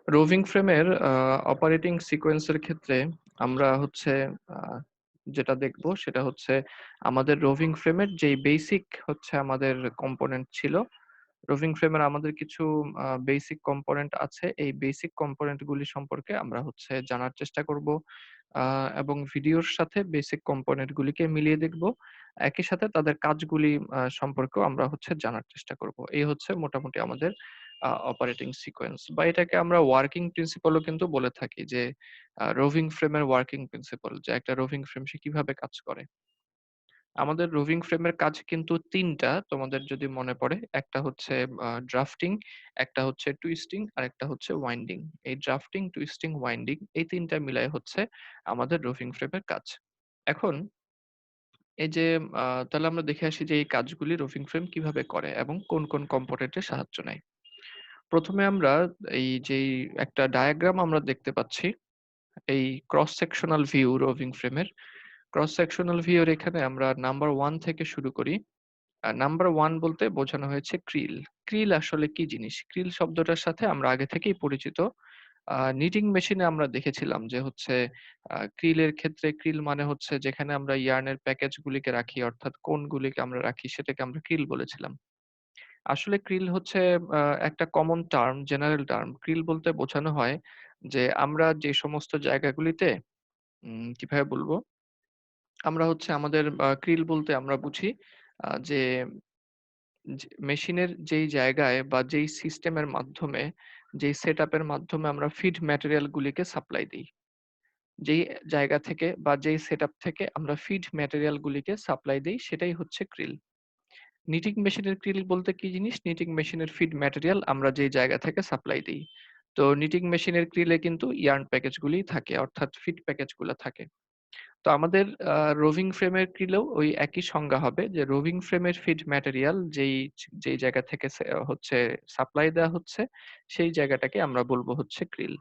Roving ফ্রেমের operating সিকোয়েন্সের ক্ষেত্রে আমরা হচ্ছে আ যেটা দেখব সেটা হচ্ছে আমাদের রোভিং ফ্রেমের যেই বেসিক হচ্ছে আমাদের কম্পোনেন্ট ছিল। রোভিং ফ্রেমের আমাদের কিছু বেসিক কম্পোনেন্ট আছে। এই বেসিক কম্পোনেন্ট গুলি সম্পর্কে আমরা হচ্ছে জানার চেষ্টা করব। আ এবং ভিডিওর সাথে বেসিক কম্পোনেন্ট গুলিকে মিলিয়ে দেখব। একই সাথে তাদের কাজগুলি সম্পর্কেও আমরা হচ্ছে জানার চেষ্টা করব। এই হচ্ছে মোটামুটি আমাদের অপারেটিং সিকোয়েন্স বা এটাকে আমরা ওয়ার্কিং প্রিন্সিপল ও কিন্তু বলে থাকি যে রোভিং ফ্রেমের ওয়ার্কিং প্রিন্সিপল যে একটা রোভিং ফ্রেম সে কিভাবে কাজ করে। আমাদের রোভিং ফ্রেমের কাজ কিন্তু ৩ টা তোমাদের যদি মনে পড়ে। একটা হচ্ছে ড্রাফটিং, একটা হচ্ছে টুইস্টিং, আরেকটা হচ্ছে ওয়াইন্ডিং। এই ড্রাফটিং, টুইস্টিং, ওয়াইন্ডিং এই ৩ টা মিলায় হচ্ছে আমাদের রোভিং ফ্রেমের কাজ। এখন এই যে তাহলে আমরা দেখে আসি যে এই কাজগুলি রোভিং ফ্রেম কিভাবে করে এবং কোন কম্পোনেন্টের সাহায্য নেয়। ১ম এ আমরা এই যেই একটা ডায়াগ্রাম আমরা দেখতে পাচ্ছি, এই ক্রস সেকশনাল ভিউ রোভিং ফ্রেমের। ক্রস সেকশনাল ভিউ এর এখানে আমরা নাম্বার 1 থেকে শুরু করি। নাম্বার 1 বলতে বোঝানো হয়েছে ক্রিল। ক্রিল আসলে কি জিনিস? ক্রিল শব্দটার সাথে আমরা আগে থেকেই পরিচিত। নিটিং মেশিনে আমরা দেখেছিলাম যে হচ্ছে ক্রিলের ক্ষেত্রে ক্রিল মানে হচ্ছে যেখানে আমরা ইয়ার্নের প্যাকেজ গুলিকে রাখি অর্থাৎ কোনগুলিকে আমরা রাখি সেটাকে আমরা ক্রিল বলেছিলাম। আসলে ক্রিল হচ্ছে একটা common term, general term. Krill বলতে বোঝানো হয় যে আমরা যে সমস্ত জায়গাগুলিতে কিভাবে বলবো? আমরা হচ্ছে আমাদের ক্রিল বলতে আমরা বুঝি যে মেশিনের যেই জায়গায় বা যেই সিস্টেমের মাধ্যমে, যেই সেটআপ এর মাধ্যমে আমরা ফিড ম্যাটেরিয়াল গুলিকে সাপ্লাই দেই। যেই জায়গা থেকে বা যেই সেটআপ থেকে আমরা ফিড ম্যাটেরিয়াল গুলিকে সাপ্লাই দেই সেটাই হচ্ছে ক্রিল। নিটিং মেশিনের ক্রিল বলতে কি জিনিস? নিটিং মেশিনের ফিড ম্যাটেরিয়াল আমরা যেই জায়গা থেকে সাপ্লাই দেই। তো নিটিং মেশিনের ক্রিলে কিন্তু ইয়ার্ন প্যাকেজ গুলিই থাকে অর্থাৎ ফিড প্যাকেজ গুলা থাকে। তো আমাদের রোভিং ফ্রেমের ক্রিলেও ওই একই সংজ্ঞা হবে যে রোভিং ফ্রেমের ফিড ম্যাটেরিয়াল যেই জায়গা থেকে হচ্ছে সাপ্লাই দেওয়া হচ্ছে, সেই জায়গাটাকে আমরা বলব হচ্ছে ক্রিল।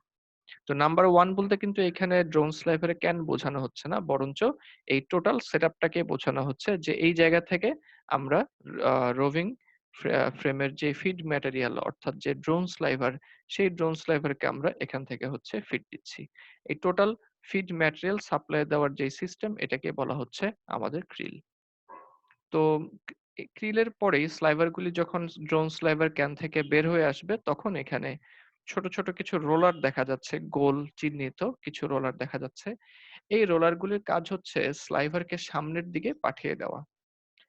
তো নাম্বার 1 বলতে কিন্তু এখানে ড্রোন স্লাইভার কেন বোঝানো হচ্ছে না। বরঞ্চ এই টোটাল সেটআপটাকে বোঝানো হচ্ছে যে এই জায়গা থেকে আমরা আ রোভিং ফ্রেমের যে ফিড ম্যাটেরিয়াল অর্থাৎ যে ড্রোন স্লাইভার, সেই ড্রোন স্লাইভারকে আমরা এখান থেকে হচ্ছে ফিড দিচ্ছি। এই টোটাল ফিড ম্যাটেরিয়াল সাপ্লাই দেওয়ার যে সিস্টেম এটাকে বলা হচ্ছে আমাদের ক্রিল। তো ক্রিলের পরেই স্লাইভার গুলি যখন ড্রোন স্লাইভার ক্যান থেকে বের হয়ে আসবে তখন এখানে ছোট কিছু রোলার দেখা যাচ্ছে, গোল চিহ্নিত কিছু রোলার দেখা যাচ্ছে। এই রোলার গুলির কাজ হচ্ছে স্লাইভারকে সামনের দিকে পাঠিয়ে দেওয়া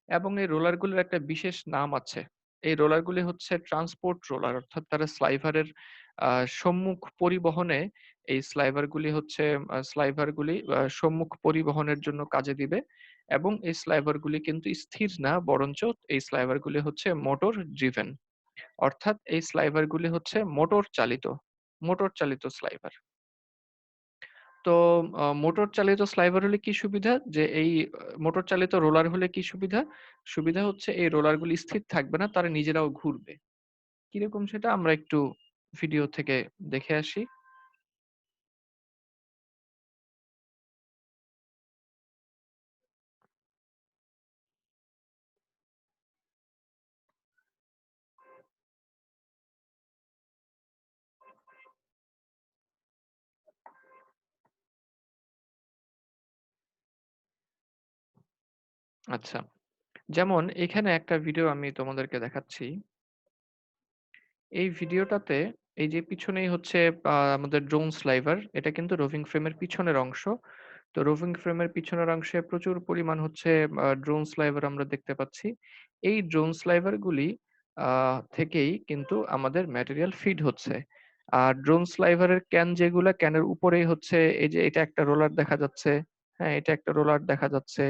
এবং এই রোলার গুলির একটা বিশেষ নাম আছে। এই রোলার গুলি হচ্ছে ট্রান্সপোর্ট রোলার অর্থাৎ তারা স্লাইভারের সম্মুখ পরিবহনে এই স্লাইভার গুলি হচ্ছে স্লাইভার গুলি সম্মুখ পরিবহনের জন্য কাজে দিবে এবং এই স্লাইভার গুলি কিন্তু স্থির না বরঞ্চ এই স্লাইভার গুলি হচ্ছে মোটর ড্রিভেন। অর্থাৎ এই স্লাইভার গুলি হচ্ছে মোটর চালিত স্লাইভার। তো মোটর চালিত স্লাইভার হলে কি সুবিধা? যে এই মোটর চালিত রোলার হলে কি সুবিধা? সুবিধা হচ্ছে এই রোলার গুলি স্থির থাকবে না, তারা নিজেরাও ঘুরবে। কিরকম সেটা আমরা একটু ভিডিও থেকে দেখে আসি। আচ্ছা। যেমন এখানে একটা ভিডিও আমি তোমাদেরকে দেখাচ্ছি। এই ভিডিওটাতে এই যে পিছনেই হচ্ছে আমাদের ড্রোন স্লাইভার। এটা কিন্তু রোভিং ফ্রেমের পিছনের অংশ। তো রোভিং ফ্রেমের পিছনের অংশে প্রচুর পরিমাণ হচ্ছে ড্রোন স্লাইভার আমরা দেখতে পাচ্ছি। এই ড্রোন স্লাইভার গুলি আ থেকেই কিন্তু আমাদের ম্যাটেরিয়াল ফিড হচ্ছে। আর ড্রোন স্লাইভারের ক্যান যেগুলা ক্যানের উপরেই হচ্ছে এই যে এটা একটা রোলার দেখা যাচ্ছে। হ্যাঁ, এটা একটা রোলার দেখা যাচ্ছে।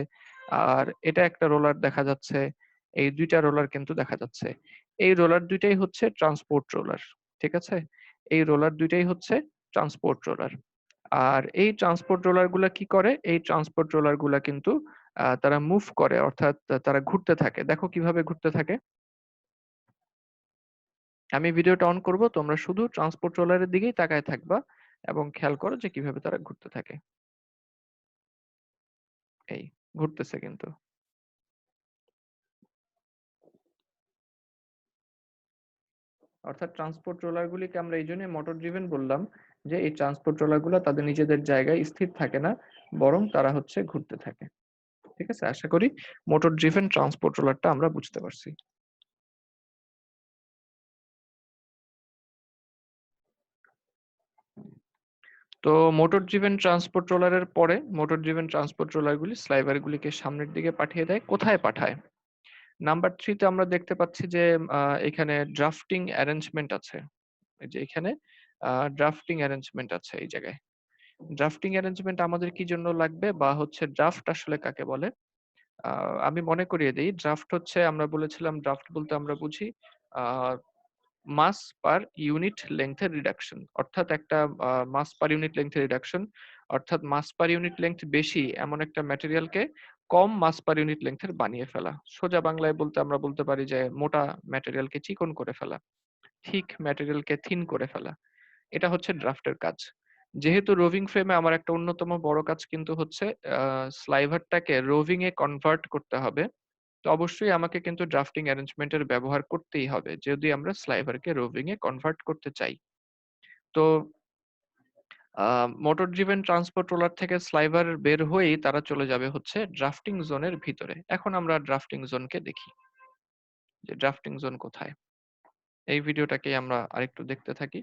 আর এটা একটা রোলার দেখা যাচ্ছে। এই ২ টা রোলার কিন্তু দেখা যাচ্ছে। এই রোলার ২ টাই হচ্ছে ট্রান্সপোর্ট রোলার। ঠিক আছে? এই রোলার ২ টাই হচ্ছে ট্রান্সপোর্ট রোলার। আর এই ট্রান্সপোর্ট রোলার গুলা কি করে? এই ট্রান্সপোর্ট রোলার গুলা কিন্তু তারা মুভ করে অর্থাৎ তারা ঘুরতে থাকে। দেখো কিভাবে ঘুরতে থাকে? আমি ভিডিওটা অন করব। তোমরা শুধু ট্রান্সপোর্ট রোলারের দিকেই তাকায় থাকবা এবং খেয়াল করো যে কিভাবে তারা ঘুরতে থাকে। এই ঘুরতেছে কিন্তু। অর্থাৎ ট্রান্সপোর্ট রোলার গুলিকে আমরা এই জন্যই মোটর ড্রিভেন বললাম যে এই ট্রান্সপোর্ট রোলার গুলো তাদের নিজেদের জায়গায় স্থির থাকে না, বরং তারা হচ্ছে ঘুরতে থাকে। ঠিক আছে, আশা করি মোটর ড্রিভেন ট্রান্সপোর্ট রোলারটা আমরা বুঝতে পারছি। তো মোটর ড্রিভেন ট্রান্সপোর্ট রোলারের পরে মোটর ড্রিভেন ট্রান্সপোর্ট রোলার গুলি স্লাইভার গুলিকে সামনের দিকে পাঠিয়ে দেয়। কোথায় পাঠায়? নাম্বার 3 তে আমরা দেখতে পাচ্ছি যে এখানে ড্রাফটিং অ্যারেঞ্জমেন্ট আছে। এই যে এখানে ড্রাফটিং অ্যারেঞ্জমেন্ট আছে এই জায়গায়। ড্রাফটিং অ্যারেঞ্জমেন্ট আমাদের কি জন্য লাগবে বা হচ্ছে ড্রাফট আসলে কাকে বলে? আমি মনে করিয়ে দেই, ড্রাফট হচ্ছে, আমরা বলেছিলাম ড্রাফট বলতে আমরা বুঝি আ মাস পার ইউনিট লেংথ এর রিডাকশন। অর্থাৎ একটা মাস পার ইউনিট লেংথ এর রিডাকশন, অর্থাৎ মাস পার ইউনিট লেংথ বেশি এমন একটা ম্যাটেরিয়ালকে কম মাস পার ইউনিট লেংথ এর বানিয়ে ফেলা। সোজা বাংলায় বলতে আমরা বলতে পারি যে মোটা ম্যাটেরিয়ালকে চিকন করে ফেলা, থিক ম্যাটেরিয়ালকে থিন করে ফেলা। এটা হচ্ছে ড্রাফটের কাজ। যেহেতু রোভিং ফ্রেমে আমার একটা অন্যতম বড় কাজ কিন্তু হচ্ছে স্লাইভারটাকে রোভিং এ কনভার্ট করতে হবে। তো অবশ্যই আমাকে কিন্তু ড্রাফটিং অ্যারেঞ্জমেন্ট এর ব্যবহার করতেই হবে যদি আমরা স্লাইভারকে রোভিং এ কনভার্ট করতে চাই। তো মোটর ড্রিভেন ট্রান্সপোর্ট রোলার থেকে স্লাইভার বের হয়েই তারা চলে যাবে হচ্ছে ড্রাফটিং জোনের ভিতরে। এখন আমরা ড্রাফটিং জোনকে দেখি যে ড্রাফটিং জোন কোথায়। এই ভিডিওটাকে আমরা আরেকটু দেখতে থাকি।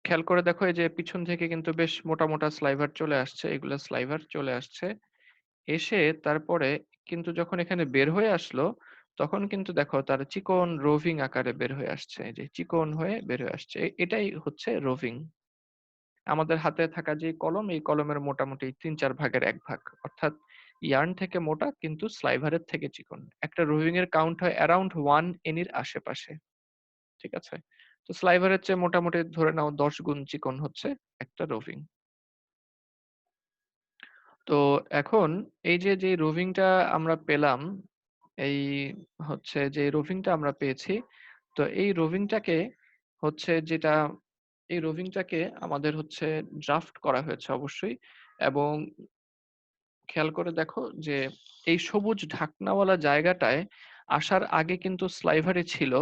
খেয়াল করে দেখো এই যে পিছন থেকে কিন্তু বেশ মোটা মোটা স্লাইভার চলে আসছে, এগুলা স্লাইভার চলে আসছে। এসে তারপরে কিন্তু যখন এখানে বের হয়ে আসলো, তখন কিন্তু দেখো তার চিকন রোভিং আকারে বের হয়ে আসছে। এই যে চিকন হয়ে বের হয়ে আসছে। এটাই হচ্ছে রোভিং। আমাদের হাতে থাকা যে কলম, এই কলমের মোটামুটি ৩-৪ ভাগের ১ ভাগ। অর্থাৎ ইয়ার্ন থেকে মোটা কিন্তু স্লাইভারের থেকে চিকন। একটা রোভিং এর কাউন্ট হয় অ্যারাউন্ড 1 এনির আশেপাশে। ঠিক আছে? তো স্লাইভারের চেয়ে মোটামুটি ধরে নাও ১০ গুণ চিকন হচ্ছে একটা রোভিং। তো এখন এই যে, যে রোভিংটা আমরা পেলাম, এই হচ্ছে যে রোভিংটা আমরা পেয়েছি, তো এই রোভিংটাকে হচ্ছে যেটা, এই রোভিংটাকে আমাদের হচ্ছে ড্রাফট করা হয়েছে অবশ্যই। এবং খেয়াল করে দেখো যে এই সবুজ ঢাকনাওয়ালা জায়গাটায় আসার আগে কিন্তু স্লাইভারে ছিল,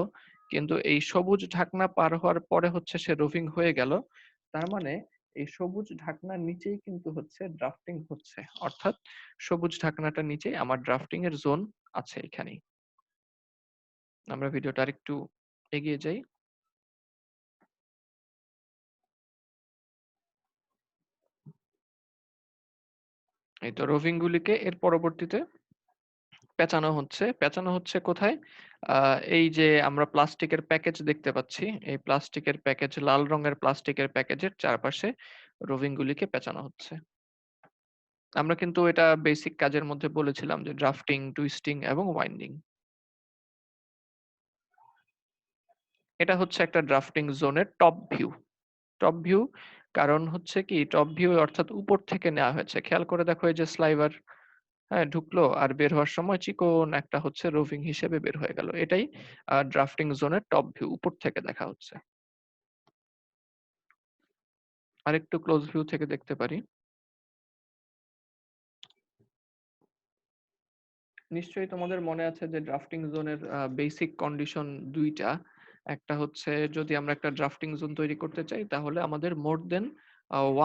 কিন্তু এই সবুজ ঢাকনা পার হওয়ার পরে হচ্ছে সে রোভিং হয়ে গেল। তার মানে এই সবুজ ঢাকনার নিচেই কিন্তু হচ্ছে ড্রাফটিং হচ্ছে, অর্থাৎ সবুজ ঢাকনাটার নিচেই আমার ড্রাফটিং এর জোন আছে এখানেই। আমরা ভিডিওটা আরেকটু এগিয়ে যাই। এই তো রোভিং গুলিকে এর পরবর্তীতে পেঁচানো হচ্ছে। পেঁচানো হচ্ছে কোথায়? এই যে আমরা প্লাস্টিকের প্যাকেজ দেখতে পাচ্ছি, এই প্লাস্টিকের প্যাকেজ, লাল রঙের প্লাস্টিকের প্যাকেজের চারপাশে রোভিং গুলিকে পেঁচানো হচ্ছে। আমরা কিন্তু এটা বেসিক কাজের মধ্যে বলেছিলাম যে ড্রাফটিং, টুইস্টিং এবং ওয়াইন্ডিং। এটা হচ্ছে একটা ড্রাফটিং জোনের টপ ভিউ। টপ ভিউ কারণ হচ্ছে কি, টপ ভিউ অর্থাৎ উপর থেকে নেওয়া হয়েছে। খেয়াল করে দেখো এই যে স্লাইভার, হ্যাঁ, ঢুকলো আর বের হওয়ার সময় চিকন একটা হচ্ছে রোভিং হিসেবে বের হয়ে গেল। এটাই ড্রাফটিং জোনের টপ ভিউ, উপর থেকে দেখা হচ্ছে। আরেকটু ক্লোজ ভিউ থেকে দেখতে পারি। নিশ্চয়ই তোমাদের মনে আছে যে ড্রাফটিং জোনের বেসিক কন্ডিশন ২ টা। একটা হচ্ছে যদি আমরা একটা ড্রাফটিং জোন তৈরি করতে চাই তাহলে আমাদের মোর দেন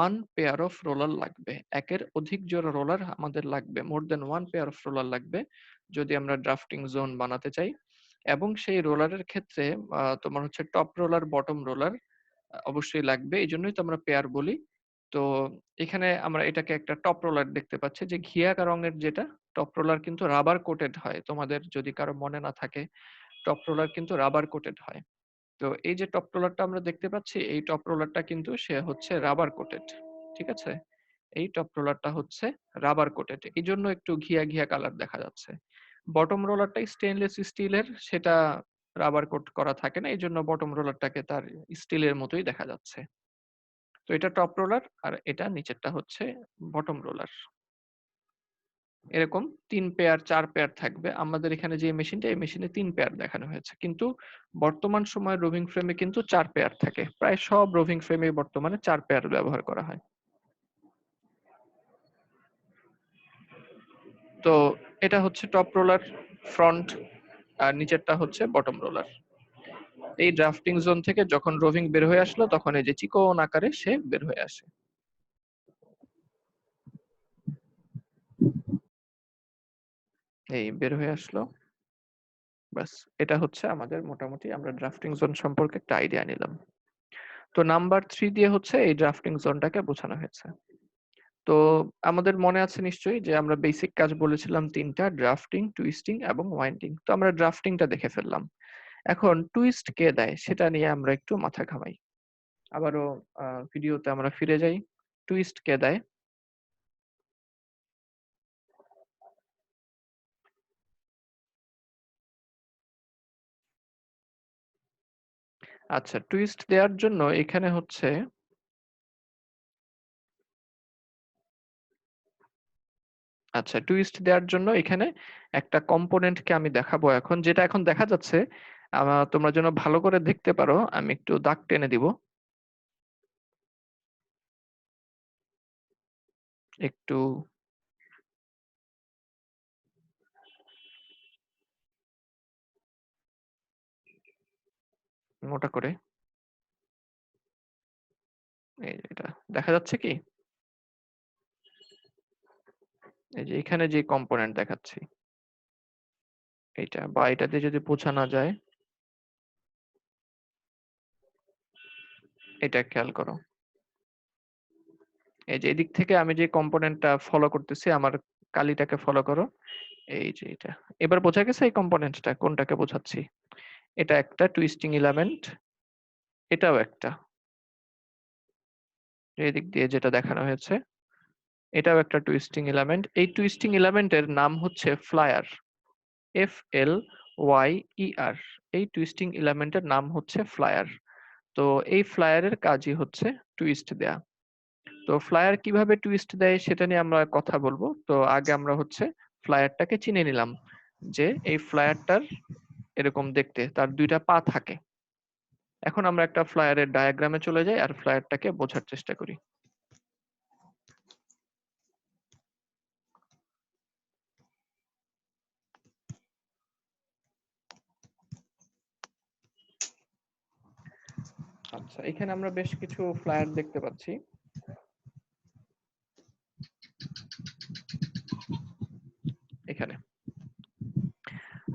1 পেয়ার অফ রোলার লাগবে। একের অধিক জোড়া রোলার আমাদের লাগবে। মোর দেন 1 পেয়ার অফ রোলার লাগবে যদি আমরা ড্রাফটিং জোন বানাতে চাই। এবং সেই রোলারের ক্ষেত্রে তোমার হচ্ছে টপ রোলার, বটম রোলার অবশ্যই লাগবে। এজন্যই তো আমরা পেয়ার বলি। তো এখানে আমরা এটাকে একটা টপ রোলার দেখতে পাচ্ছি যে ঘিয়া রঙের যেটা টপ রোলার কিন্তু রাবার কোটেড হয়। তোমাদের যদি কারো মনে না থাকে, টপ রোলার কিন্তু রাবার কোটেড হয়। তো এই যে টপ রোলারটা আমরা দেখতে পাচ্ছি, এই টপ রোলারটা কিন্তু সে হচ্ছে রাবার কোটেড। ঠিক আছে? এই টপ রোলারটা হচ্ছে রাবার কোটেড। এজন্য একটু ঘিয়া, ঘিয়া কালার দেখা যাচ্ছে। বটম রোলারটা স্টেইনলেস স্টিলের, সেটা রাবার কোট করা থাকে না। এজন্য বটম রোলারটাকে তার স্টিলের মতোই দেখা যাচ্ছে। তো এটা টপ রোলার আর এটা নিচেরটা হচ্ছে বটম রোলার। এরকম ৩ পেয়ার ৪ পেয়ার থাকবে। আমাদের এখানে যে মেশিনটা, এই মেশিনে ৩ পেয়ার দেখানো হয়েছে। কিন্তু বর্তমান সময়ে রোভিং ফ্রেমে কিন্তু ৪ পেয়ার থাকে। প্রায় সব রোভিং ফ্রেমে বর্তমানে ৪ পেয়ার ব্যবহার করা হয়। তো এটা হচ্ছে টপ রোলার। ফ্রন্ট, আর নিচেরটা হচ্ছে বটম রোলার। এই ড্রাফটিং জোন থেকে যখন রোভিং বের হয়ে আসলো তখন এই যে চিকন আকারে সে বের হয়ে আসে। এই বের হয়ে আসলো, বাস। এটা হচ্ছে আমাদের মোটামুটি আমরা ড্রাফটিং জোন সম্পর্কে একটা আইডিয়া নিলাম। তো নাম্বার 3 দিয়ে হচ্ছে এই ড্রাফটিং জোনটাকে বোঝানো হয়েছে। তো আমাদের মনে আছে নিশ্চয়ই যে আমরা বেসিক কাজ বলেছিলাম 3টা: ড্রাফটিং, টুইস্টিং এবং ওয়াইন্ডিং। তো আমরা ড্রাফটিংটা দেখে ফেললাম। এখন টুইস্ট কে দেয় সেটা নিয়ে আমরা একটু মাথা ঘামাই। আবারও ভিডিওতে আমরা ফিরে যাই। টুইস্ট কে দেয়? আচ্ছা, টুইস্ট দেওয়ার জন্য এখানে হচ্ছে আচ্ছা, টুইস্ট দেওয়ার জন্য এখানে একটা কম্পোনেন্টকে আমি দেখাবো এখন, যেটা এখন দেখা যাচ্ছে। তোমরা যেন ভালো করে দেখতে পারো, আমি একটু দাগ টেনে দিব একটু মোটা করে। এই যে এটা দেখা যাচ্ছে কি? এই যে এখানে যে কম্পোনেন্ট দেখাচ্ছি, এইটা বা এটা দিয়ে যদি বোঝা না যায়, এটা খেয়াল করো। এই যে এদিক থেকে আমি যে কম্পোনেন্টটা ফলো করতেছি, আমার কালিটাকে ফলো করো। এই যে এটা, এবার বোঝা গেছে এই কম্পোনেন্টটা কোনটাকে বোঝাচ্ছি? এটা একটা টুইস্টিং এলিমেন্ট, এটাও একটা, এদিক দিয়ে যেটা দেখানো হয়েছে, এটাও একটা টুইস্টিং এলিমেন্ট। এই টুইস্টিং এলিমেন্টের নাম হচ্ছে ফ্লায়ার, FLYER। এই টুইস্টিং এলিমেন্টের নাম হচ্ছে ফ্লায়ার। তো এই ফ্লায়ারের কাজই হচ্ছে টুইস্ট দেয়া। তো ফ্লায়ার কিভাবে টুইস্ট দেয় সেটা নিয়ে আমরা কথা বলবো। তো আগে আমরা হচ্ছে ফ্লায়ারটাকে চিনে নিলাম, যে এই ফ্লায়ারটার এরকম দেখতে, তার 2টা পা থাকে। এখন আমরা একটা ফ্লায়ারের ডায়াগ্রামে চলে যাই আর ফ্লায়ারটাকে বোঝার চেষ্টা করি। আচ্ছা, এখানে আমরা বেশ কিছু ফ্লায়ার দেখতে পাচ্ছি। এখানে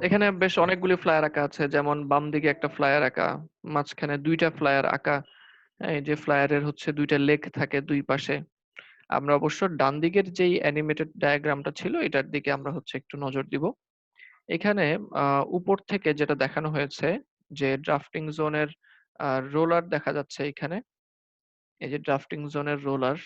এখানে বেশ অনেকগুলি ফ্লায়ার আঁকা আছে, যেমন বাম দিকে একটা ফ্লায়ার আঁকা, মাঝখানে 2টা ফ্লায়ার আঁকা। এই যে ফ্লায়ারের হচ্ছে 2টা লেগ থাকে দুই পাশে। আমরা অবশ্য ডান দিকের যেই অ্যানিমেটেড ডায়াগ্রামটা ছিল এটার দিকে আমরা হচ্ছে একটু নজর দিব। এখানে উপর থেকে যেটা দেখানো হয়েছে, যে ড্রাফটিং জোনের রোলার দেখা যাচ্ছে এখানে। এই যে ড্রাফটিং জোনের রোলার।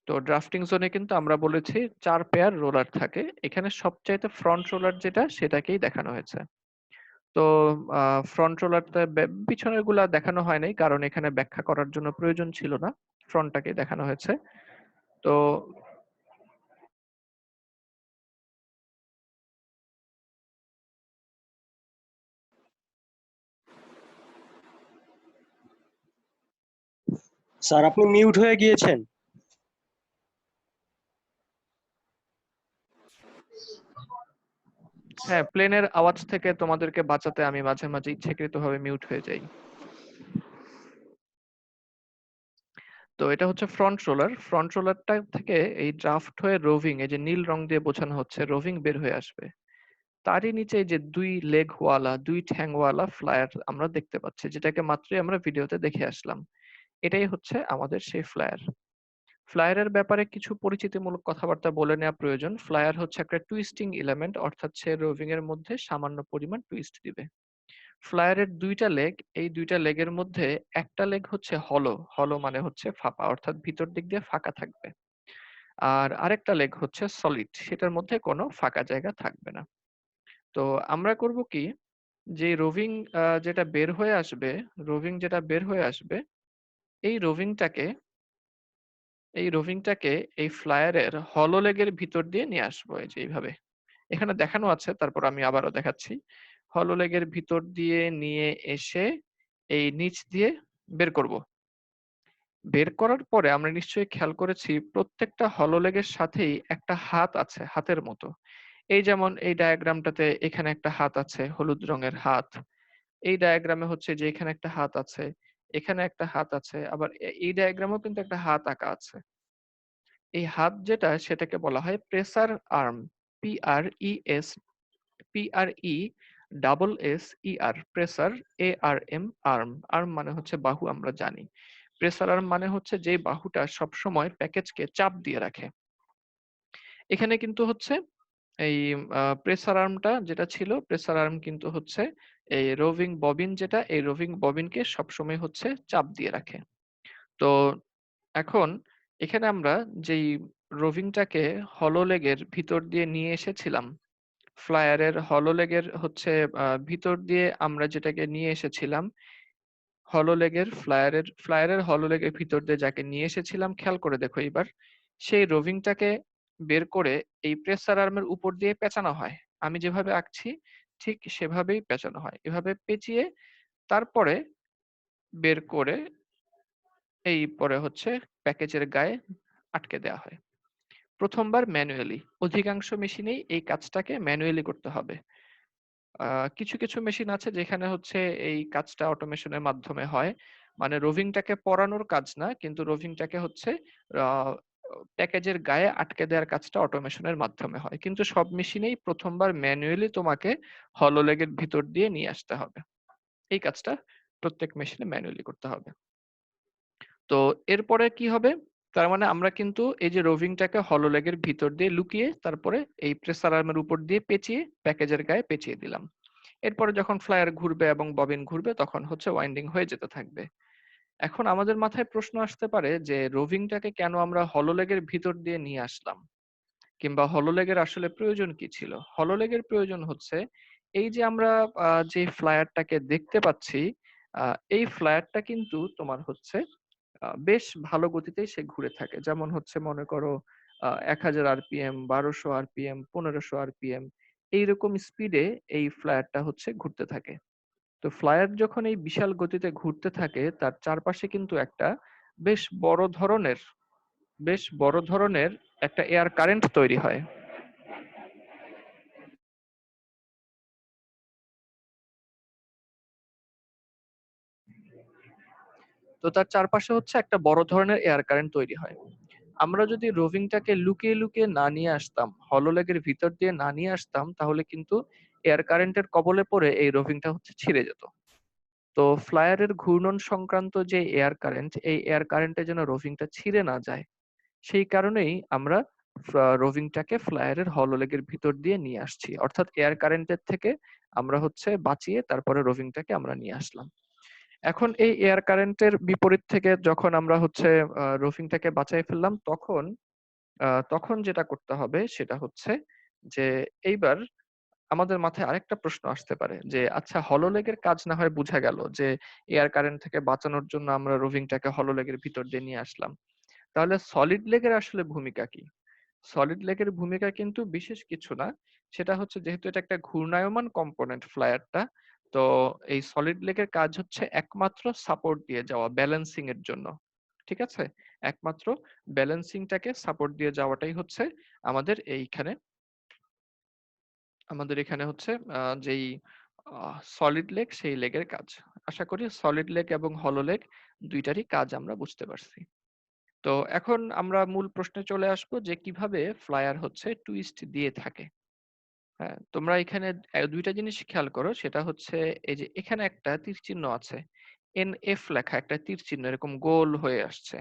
তো ড্রাফটিং জোনে কিন্তু আমরা বলেছি 4 পেয়ার রোলার থাকে। এখানে সবচাইতে ফ্রন্ট রোলার যেটা, সেটাকেই দেখানো হয়েছে। তো ফ্রন্ট রোলারটা পিছনের গুলা দেখানো হয় নাই, কারণ এখানে ব্যাখ্যা করার জন্য প্রয়োজন ছিল না। ফ্রন্টটাকে দেখানো হয়েছে। তো স্যার আপনি মিউট হয়ে গিয়েছেন। হ্যাঁ, প্লেনের আওয়াজ থেকে তোমাদেরকে বাঁচাতে আমি মাঝে মাঝে ইচ্ছাকৃতভাবে মিউট হয়ে যাই। তো এটা হচ্ছে ফ্রন্ট রোলার। ফ্রন্ট রোলারটা থেকে এই ড্রাফট হয়ে রোভিং, এই যে নীল রং দিয়ে বোঝানো হচ্ছে, রোভিং বের হয়ে আসবে। তারই নিচে এই যে 2 লেগ ওয়ালা, 2 ঠ্যাংওয়ালা ফ্লায়ার আমরা দেখতে পাচ্ছি, যেটাকে মাত্রই আমরা ভিডিওতে দেখে আসলাম। এটাই হচ্ছে আমাদের সেই ফ্লায়ার। ফ্লায়ারের ব্যাপারে কিছু পরিচিতিমূলক কথাবার্তা বলে নেওয়া প্রয়োজন। ফ্লায়ার হচ্ছে একটা টুইস্টিং এলিমেন্ট, অর্থাৎ সে রোভিং এর মধ্যে সামান্য পরিমাণ টুইস্ট দিবে। ফ্লায়ারের 2টা লেগ, এই 2টা লেগের মধ্যে একটা লেগ হচ্ছে হলো, হলো মানে হচ্ছে ফাঁপা, অর্থাৎ ভিতর দিক দিয়ে ফাঁকা থাকবে। আর আরেকটা লেগ হচ্ছে সলিড, সেটার মধ্যে কোনো ফাঁকা জায়গা থাকবে না। তো আমরা করব কি, যে রোভিং যেটা বের হয়ে আসবে, রোভিং যেটা বের হয়ে আসবে, এই রোভিংটাকে এই রোভিংটাকে এই ফ্লায়ারের হলো লেগের ভিতর দিয়ে নিয়ে আসবো, এই যে এইভাবে। এখানে দেখানো আছে, তারপর আমি আবারও দেখাচ্ছি। হলো লেগের ভিতর দিয়ে নিয়ে এসে এই নিচ দিয়ে বের করব। বের করার পরে আমরা নিশ্চয়ই খেয়াল করেছি প্রত্যেকটা হলো লেগের সাথেই একটা হাত আছে, হাতের মতো। এই যেমন এই ডায়াগ্রামটাতে এখানে একটা হাত আছে, হলুদ রঙের হাত। এই ডায়াগ্রামে হচ্ছে যে এখানে একটা হাত আছে, এখানে একটা হাত আছে। আবার এই ডায়াগ্রামেও কিন্তু একটা হাত আঁকা আছে। এই হাত যেটা সেটাকে বলা হয় pressure arm. PRES PRE double S ER pressure ARM arm. Arm মানে হচ্ছে বাহু আমরা জানি। প্রেসার আর্ম মানে হচ্ছে যে বাহুটা সবসময় প্যাকেজকে চাপ দিয়ে রাখে। এখানে কিন্তু হচ্ছে এই প্রেসার আর্মটা যেটা ছিল, প্রেসার আর্ম কিন্তু হচ্ছে এই রোভিং ববিন যেটা, এই রোভিং ববিনকে সবসময় হচ্ছে চাপ দিয়ে রাখে। তো এখন এখানে আমরা যেই রোভিংটাকে হলো লেগের ভিতর দিয়ে নিয়ে এসেছিলাম, ফ্লায়ারের হলো লেগের হচ্ছে ভিতর দিয়ে আমরা যেটাকে নিয়ে এসেছিলাম, ফ্লায়ারের হলো লেগের ভিতর দিয়ে যাকে নিয়ে এসেছিলাম, খেয়াল করে দেখো এইবার, সেই রোভিংটাকে বের করে এই প্রেসার আর্মের উপর দিয়ে পেঁচানো হয়। আমি যেভাবে আঁকছি ঠিক সেভাবেই পেঁচানো হয়। এভাবে পেঁচিয়ে তারপরে বের করে এই পরে হচ্ছে প্যাকেজের গায়ে আটকে দেওয়া হয়। ১ম বার ম্যানুয়ালি। অধিকাংশ মেশিনেই এই কাজটাকে ম্যানুয়ালি করতে হবে। কিছু, কিছু মেশিন আছে যেখানে হচ্ছে এই কাজটা অটোমেশনের মাধ্যমে হয়। মানে রোভিংটাকে পরানোর কাজ না, কিন্তু রোভিংটাকে হচ্ছে আ প্যাকেজের গায়ে আটকে দেওয়ার কাজটা অটোমেশনের মাধ্যমে হয়। কিন্তু সব মেশিনেই ১ম বার ম্যানুয়ালি তোমাকে হলো লেগের ভিতর দিয়ে নিয়ে আসতে হবে। এই কাজটা প্রত্যেক মেশিনে ম্যানুয়ালি করতে হবে। তো এরপরে কি হবে? তার মানে আমরা কিন্তু এই যে রোভিংটাকে হলো লেগের ভিতর দিয়ে লুকিয়ে তারপরে এই প্রেসার আর্মের উপর দিয়ে পেঁচিয়ে প্যাকেজের গায়ে পেঁচিয়ে দিলাম। এরপরে যখন ফ্লায়ার ঘুরবে এবং ববিন ঘুরবে তখন হচ্ছে ওয়াইন্ডিং হয়ে যেতে থাকবে। এখন আমাদের মাথায় প্রশ্ন আসতে পারে যে রোভিংটাকে কেন আমরা হলো লেগের ভিতর দিয়ে নিয়ে আসলাম? কিংবা হলোলেগের আসলে প্রয়োজন কি ছিল? হলোলেগের প্রয়োজন হচ্ছে এই যে আমরা যে ফ্লায়ারটাকে দেখতে পাচ্ছি, আ এই ফ্লায়ারটা কিন্তু তোমার হচ্ছে বেশ ভালো গতিতেই সে ঘুরে থাকে। যেমন হচ্ছে মনে করো ১০০০ আরপিএম, ১২০০ আরপিএম, ১৫০০ আরপিএম এইরকম স্পিডে এই ফ্লায়ারটা হচ্ছে ঘুরতে থাকে। তো ফ্লায়ার যখন এই বিশাল গতিতে ঘুরতে থাকে তার চারপাশে কিন্তু একটা বেশ বড় ধরনের বেশ বড় ধরনের একটা এয়ার কারেন্ট তৈরি হয়। তো তার চারপাশে হচ্ছে একটা বড় ধরনের এয়ার কারেন্ট তৈরি হয়। আমরা যদি রোভিংটাকে লুকিয়ে, লুকিয়ে না নিয়ে আসতাম, হলো লেগের ভিতর দিয়ে না নিয়ে আসতাম, তাহলে কিন্তু এয়ার কারেন্টের কবলে পড়ে এই রোভিংটা হচ্ছে ছিঁড়ে যেত। তো ফ্লায়ারের ঘূর্ণন সংক্রান্ত যে এয়ার কারেন্ট, এই এয়ার কারেন্টে যেন রোভিংটা ছিঁড়ে না যায়, সেই কারণেই আমরা রোভিংটাকে ফ্লায়ারের হলো লেগের ভিতর দিয়ে নিয়ে আসছি। অর্থাৎ এয়ার কারেন্টের থেকে আমরা হচ্ছে বাঁচিয়ে তারপরে রোভিংটাকে আমরা নিয়ে আসলাম। এখন এই এয়ার কারেন্টের বিপরীত থেকে যখন আমরা হচ্ছে রোভিংটাকে বাঁচায় ফেললাম, তখন যেটা করতে হবে সেটা হচ্ছে যে এইবার আমাদের মাথায় আরেকটা প্রশ্ন আসতে পারে যে আচ্ছা হলোলেগের কাজ না হয় বুঝা গেল যে এয়ার কারেন্ট থেকে বাঁচানোর জন্য আমরা রোভিংটাকে হলোলেগের ভিতর দিয়ে নিয়ে আসলাম। তাহলে সলিড লেগের আসলে ভূমিকা কি? সলিড লেগের ভূমিকা কিন্তু বিশেষ কিছু না। সেটা হচ্ছে যেহেতু এটা একটা ঘূর্ণায়মান কম্পোনেন্ট ফ্লায়ারটা, তো এই সলিড লেগের কাজ হচ্ছে একমাত্র সাপোর্ট দিয়ে যাওয়া ব্যালেন্সিং এর জন্য। ঠিক আছে? একমাত্র ব্যালেন্সিংটাকে সাপোর্ট দিয়ে যাওয়াটাই হচ্ছে আমাদের এইখানে আমাদের এখানে হচ্ছে যেই সলিড লেগ সেই লেগের কাজ। আশা করি সলিড লেগ এবং হলো লেগ ২ টারই কাজ আমরা বুঝতে পারছি। তো এখন আমরা মূল প্রশ্নে চলে আসবো যে কিভাবে ফ্লায়ার হচ্ছে টুইস্ট দিয়ে থাকে। হ্যাঁ, তোমরা এখানে ২ টা জিনিস খেয়াল করো। সেটা হচ্ছে এই যে এখানে একটা তীর চিহ্ন আছে। এনএফ লেখা একটা তীর চিহ্ন এরকম গোল হয়ে আসছে।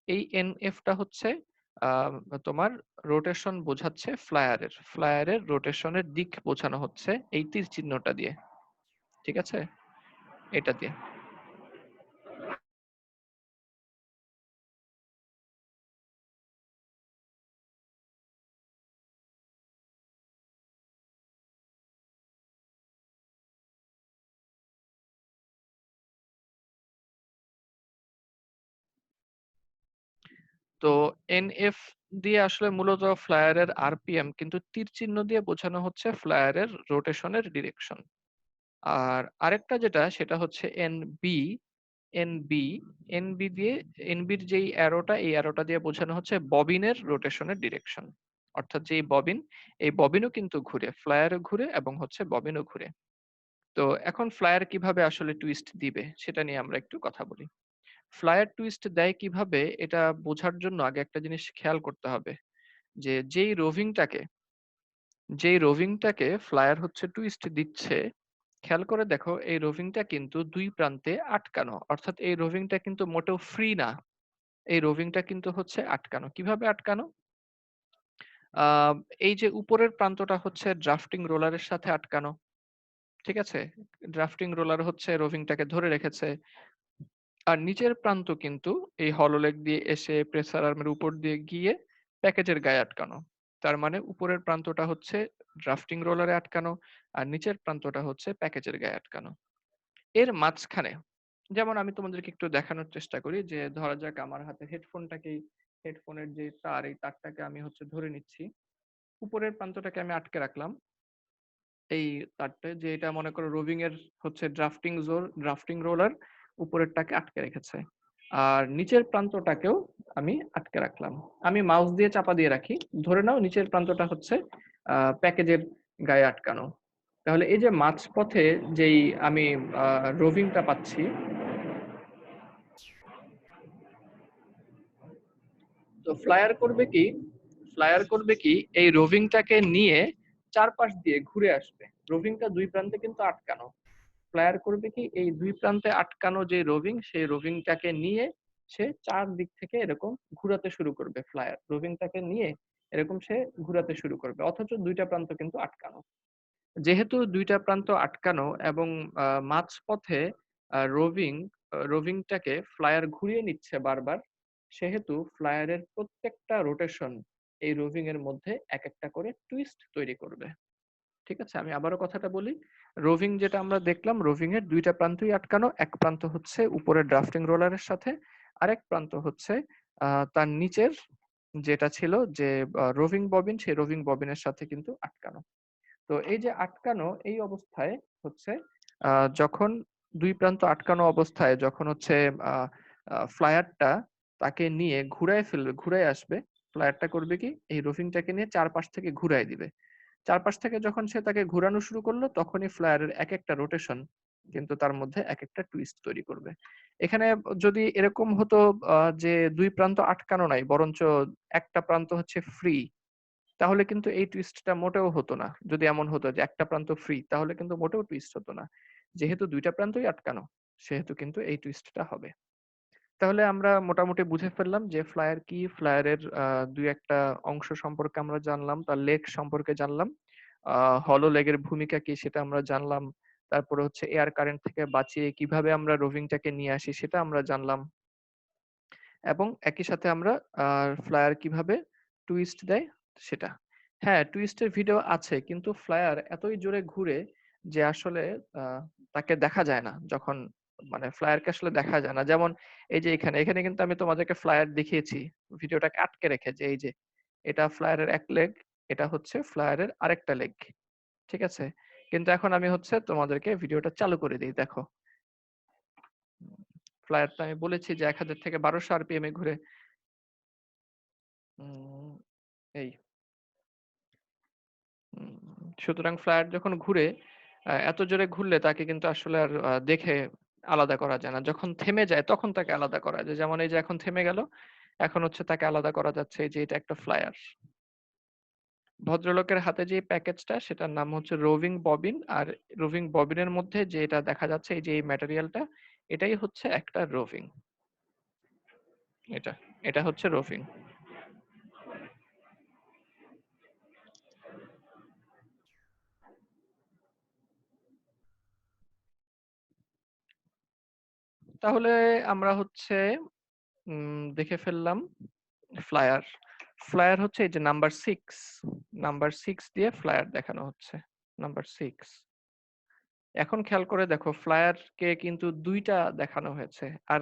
এই এনএফ টা হচ্ছে আ তোমার রোটেশন বোঝাচ্ছে ফ্লায়ারের। ফ্লায়ারের রোটেশনের দিক বোঝানো হচ্ছে এই তীর চিহ্নটা দিয়ে। ঠিক আছে? এটা দিয়ে। তো এনএফ দিয়ে আসলে মূলত ফ্লায়ারের আরপিএম, কিন্তু তীর চিহ্ন দিয়ে বোঝানো হচ্ছে ফ্লায়ারের রোটেশনের ডিরেকশন। আর আরেকটা যেটা সেটা হচ্ছে এনবি। এনবি এনবি দিয়ে এনবির যেই অ্যারোটা এই অ্যারোটা দিয়ে বোঝানো হচ্ছে ববিনের রোটেশনের ডিরেকশন। অর্থাৎ যে ববিন, এই ববিনও কিন্তু ঘুরে, ফ্লায়ারও ঘুরে এবং হচ্ছে ববিনও ঘুরে। তো এখন ফ্লায়ার কিভাবে আসলে টুইস্ট দিবে সেটা নিয়ে আমরা একটু কথা বলি। ফ্লায়ার টুইস্ট দেয় কিভাবে এটা বোঝার জন্য আগে একটা জিনিস খেয়াল করতে হবে যে যেই রোভিংটাকে ফ্লায়ার হচ্ছে টুইস্ট দিচ্ছে, খেয়াল করে দেখো এই রোভিংটা কিন্তু ২ প্রান্তে আটকানো। অর্থাৎ এই রোভিংটা কিন্তু মোটেও ফ্রি না। এই রোভিংটা কিন্তু হচ্ছে আটকানো। কিভাবে আটকানো? আ এই যে উপরের প্রান্তটা হচ্ছে ড্রাফটিং রোলারের সাথে আটকানো। ঠিক আছে? ড্রাফটিং রোলার হচ্ছে রোভিংটাকে ধরে রেখেছে। আর নিচের প্রান্ত কিন্তু এই হলোলেগ দিয়ে এসে প্রেসার আর্মের উপর দিয়ে গিয়ে প্যাকেজের গায়ে আটকানো। তার মানে উপরের প্রান্তটা হচ্ছে ড্রাফটিং রোলারে আটকানো আর নিচের প্রান্তটা হচ্ছে প্যাকেজের গায়ে আটকানো। এর মাঝখানে যেমন আমি তোমাদেরকে একটু দেখানোর চেষ্টা করি যে ধরা যাক আমার হাতে হেডফোনের যে তার এই তারটাকে আমি হচ্ছে ধরে নিচ্ছি। উপরের প্রান্তটাকে আমি আটকে রাখলাম। এই তারটা যে এটা মনে করো রোভিং এর হচ্ছে ড্রাফটিং রোলার উপরেরটাকে আটকে রেখেছে। আর নিচের প্রান্তটাকেও আমি আটকে রাখলাম। আমি মাউস দিয়ে চাপা দিয়ে রাখি। ধরে নাও নিচের প্রান্তটা হচ্ছে প্যাকেজের গায়ে আটকানো। তাহলে এই যে মাঝপথে যেই আমি রোভিংটা পাচ্ছি, তো ফ্লায়ার করবে কি এই রোভিংটাকে নিয়ে চারপাশ দিয়ে ঘুরে আসবে। রোভিংটা ২ প্রান্তে কিন্তু আটকানো। ফ্লায়ার করবে কি এই ২ প্রান্তে আটকানো যে রোভিং সেই রোভিংটাকে নিয়ে সে ৪ দিক থেকে এরকম ঘুরাতে শুরু করবে। ফ্লায়ার রোভিংটাকে নিয়ে এরকম সে ঘুরাতে শুরু করবে। অথচ ২ টা প্রান্ত কিন্তু আটকানো। যেহেতু ২ টা প্রান্ত আটকানো এবং মাঝপথে রোভিংটাকে ফ্লায়ার ঘুরিয়ে নিচ্ছে বারবার, সেহেতু ফ্লায়ারের প্রত্যেকটা রোটেশন এই রোভিং এর মধ্যে একেকটা করে টুইস্ট তৈরি করবে। ঠিক আছে? আমি আবারও কথাটা বলি। রোভিং যেটা আমরা দেখলাম, রোভিং এর ২ টা প্রান্তই আটকানো। এক প্রান্ত হচ্ছে উপরের ড্রাফটিং রোলারের সাথে, আরেক প্রান্ত হচ্ছে তার নিচের যেটা ছিল যে রোভিং ববিন, সেই রোভিং ববিনের সাথে কিন্তু আটকানো। তো এই যে আটকানো এই অবস্থায় হচ্ছে যখন ২ প্রান্ত আটকানো অবস্থায় যখন হচ্ছে আ আ ফ্লায়ারটা তাকে নিয়ে ঘুরায় আসবে, ফ্লায়ারটা করবে কি? এই রোভিংটাকে নিয়ে চারপাশ থেকে ঘুরায় দিবে। চারপাশ থেকে যখন সে তাকে ঘুরানো শুরু করলো তখনই ফ্লায়ারের একেকটা রোটেশন কিন্তু তার মধ্যে একেকটা টুইস্ট তৈরি করবে। এখানে যদি এরকম হতো যে ২ প্রান্ত আটকানো নাই বরঞ্চ একটা প্রান্ত হচ্ছে ফ্রি, তাহলে কিন্তু এই টুইস্টটা মোটেও হতো না। যদি এমন হতো যে একটা প্রান্ত ফ্রি তাহলে কিন্তু মোটেও টুইস্ট হতো না। যেহেতু ২ টা প্রান্তই আটকানো সেহেতু কিন্তু এই টুইস্টটা হবে। তাহলে আমরা মোটামুটি বুঝে ফেললাম যে ফ্লায়ার কি, ফ্লায়ারের ২-১ টা অংশ সম্পর্কে আমরা জানলাম, তার লেগ সম্পর্কে জানলাম। আ হলো লেগের ভূমিকা কি সেটা আমরা জানলাম। তারপরে হচ্ছে এয়ার কারেন্ট থেকে বাঁচিয়ে কিভাবে আমরা রোভিংটাকে নিয়ে আসি সেটা আমরা জানলাম। এবং একই সাথে আমরা আ ফ্লায়ার কিভাবে টুইস্ট দেয় সেটা। হ্যাঁ, টুইস্টের ভিডিও আছে কিন্তু ফ্লায়ার এতই জোরে ঘুরে যে আসলে আ তাকে দেখা যায় না। যখন মানে ফ্লায়ারকে আসলে দেখা যায় না। যেমন এই যে এখানে কিন্তু আমি তোমাদেরকে ফ্লায়ার দেখিয়েছি। ভিডিওটাকে আটকে রেখে যে এই যে এটা ফ্লায়ারের এক লেগ, এটা হচ্ছে ফ্লায়ারের আরেকটা লেগ। ঠিক আছে? কিন্তু এখন আমি হচ্ছে তোমাদেরকে ভিডিওটা চালু করে দেই দেখো। ফ্লায়ারটা আমি বলেছি যে ১০০০ থেকে ১২০০ আরপিএম এ ঘুরে। উম এই উম সুতরাং ফ্লায়ার যখন ঘুরে, এত জোরে ঘুরলে তাকে কিন্তু আসলে আর দেখে আলাদা করা যায় না। যখন থেমে যায় তখন তাকে আলাদা করা যায়। যেমন এই যে এখন থেমে গেল। এখন হচ্ছে তাকে আলাদা করা যাচ্ছে এই যে এটা একটা ফ্লায়ার। ভদ্রলোকের হাতে যে প্যাকেজটা সেটার নাম হচ্ছে রোভিং ববিন। আর রোভিং ববিনের মধ্যে যে এটা দেখা যাচ্ছে এই যে এই ম্যাটেরিয়ালটা এটাই হচ্ছে একটা রোভিং। এটা, এটা হচ্ছে রোভিং। তাহলে আমরা হচ্ছে দেখে ফেললাম ফ্লায়ার। ফ্লায়ার হচ্ছে এই যে নাম্বার 6 দিয়ে ফ্লায়ার দেখানো হচ্ছে। নাম্বার 6। এখন খেয়াল করে দেখো ফ্লায়ারকে কিন্তু ২ টা দেখানো হয়েছে। আর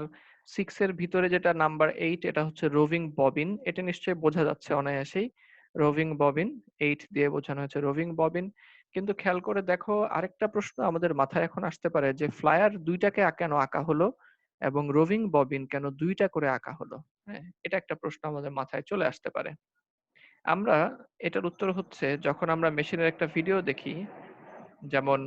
6 এর ভিতরে যেটা নাম্বার 8 এটা হচ্ছে রোভিং ববিন। এটা নিশ্চয়ই বোঝা যাচ্ছে অনায়াসেই। রোভিং ববিন 8 দিয়ে বোঝানো হয়েছে রোভিং ববিন। কিন্তু খেয়াল করে দেখো আরেকটা প্রশ্ন আমাদের মাথায় এখন আসতে পারে যে ফ্লায়ার ২ টাকে কেন আঁকা হলো এবং রোভিং ববিন কেন ২ টা করে আঁকা হলো? হ্যাঁ? এটা একটা প্রশ্ন আমাদের মাথায় চলে আসতে পারে। আমরা এটার উত্তর হচ্ছে যখন আমরা মেশিনের একটা ভিডিও দেখি, যেমন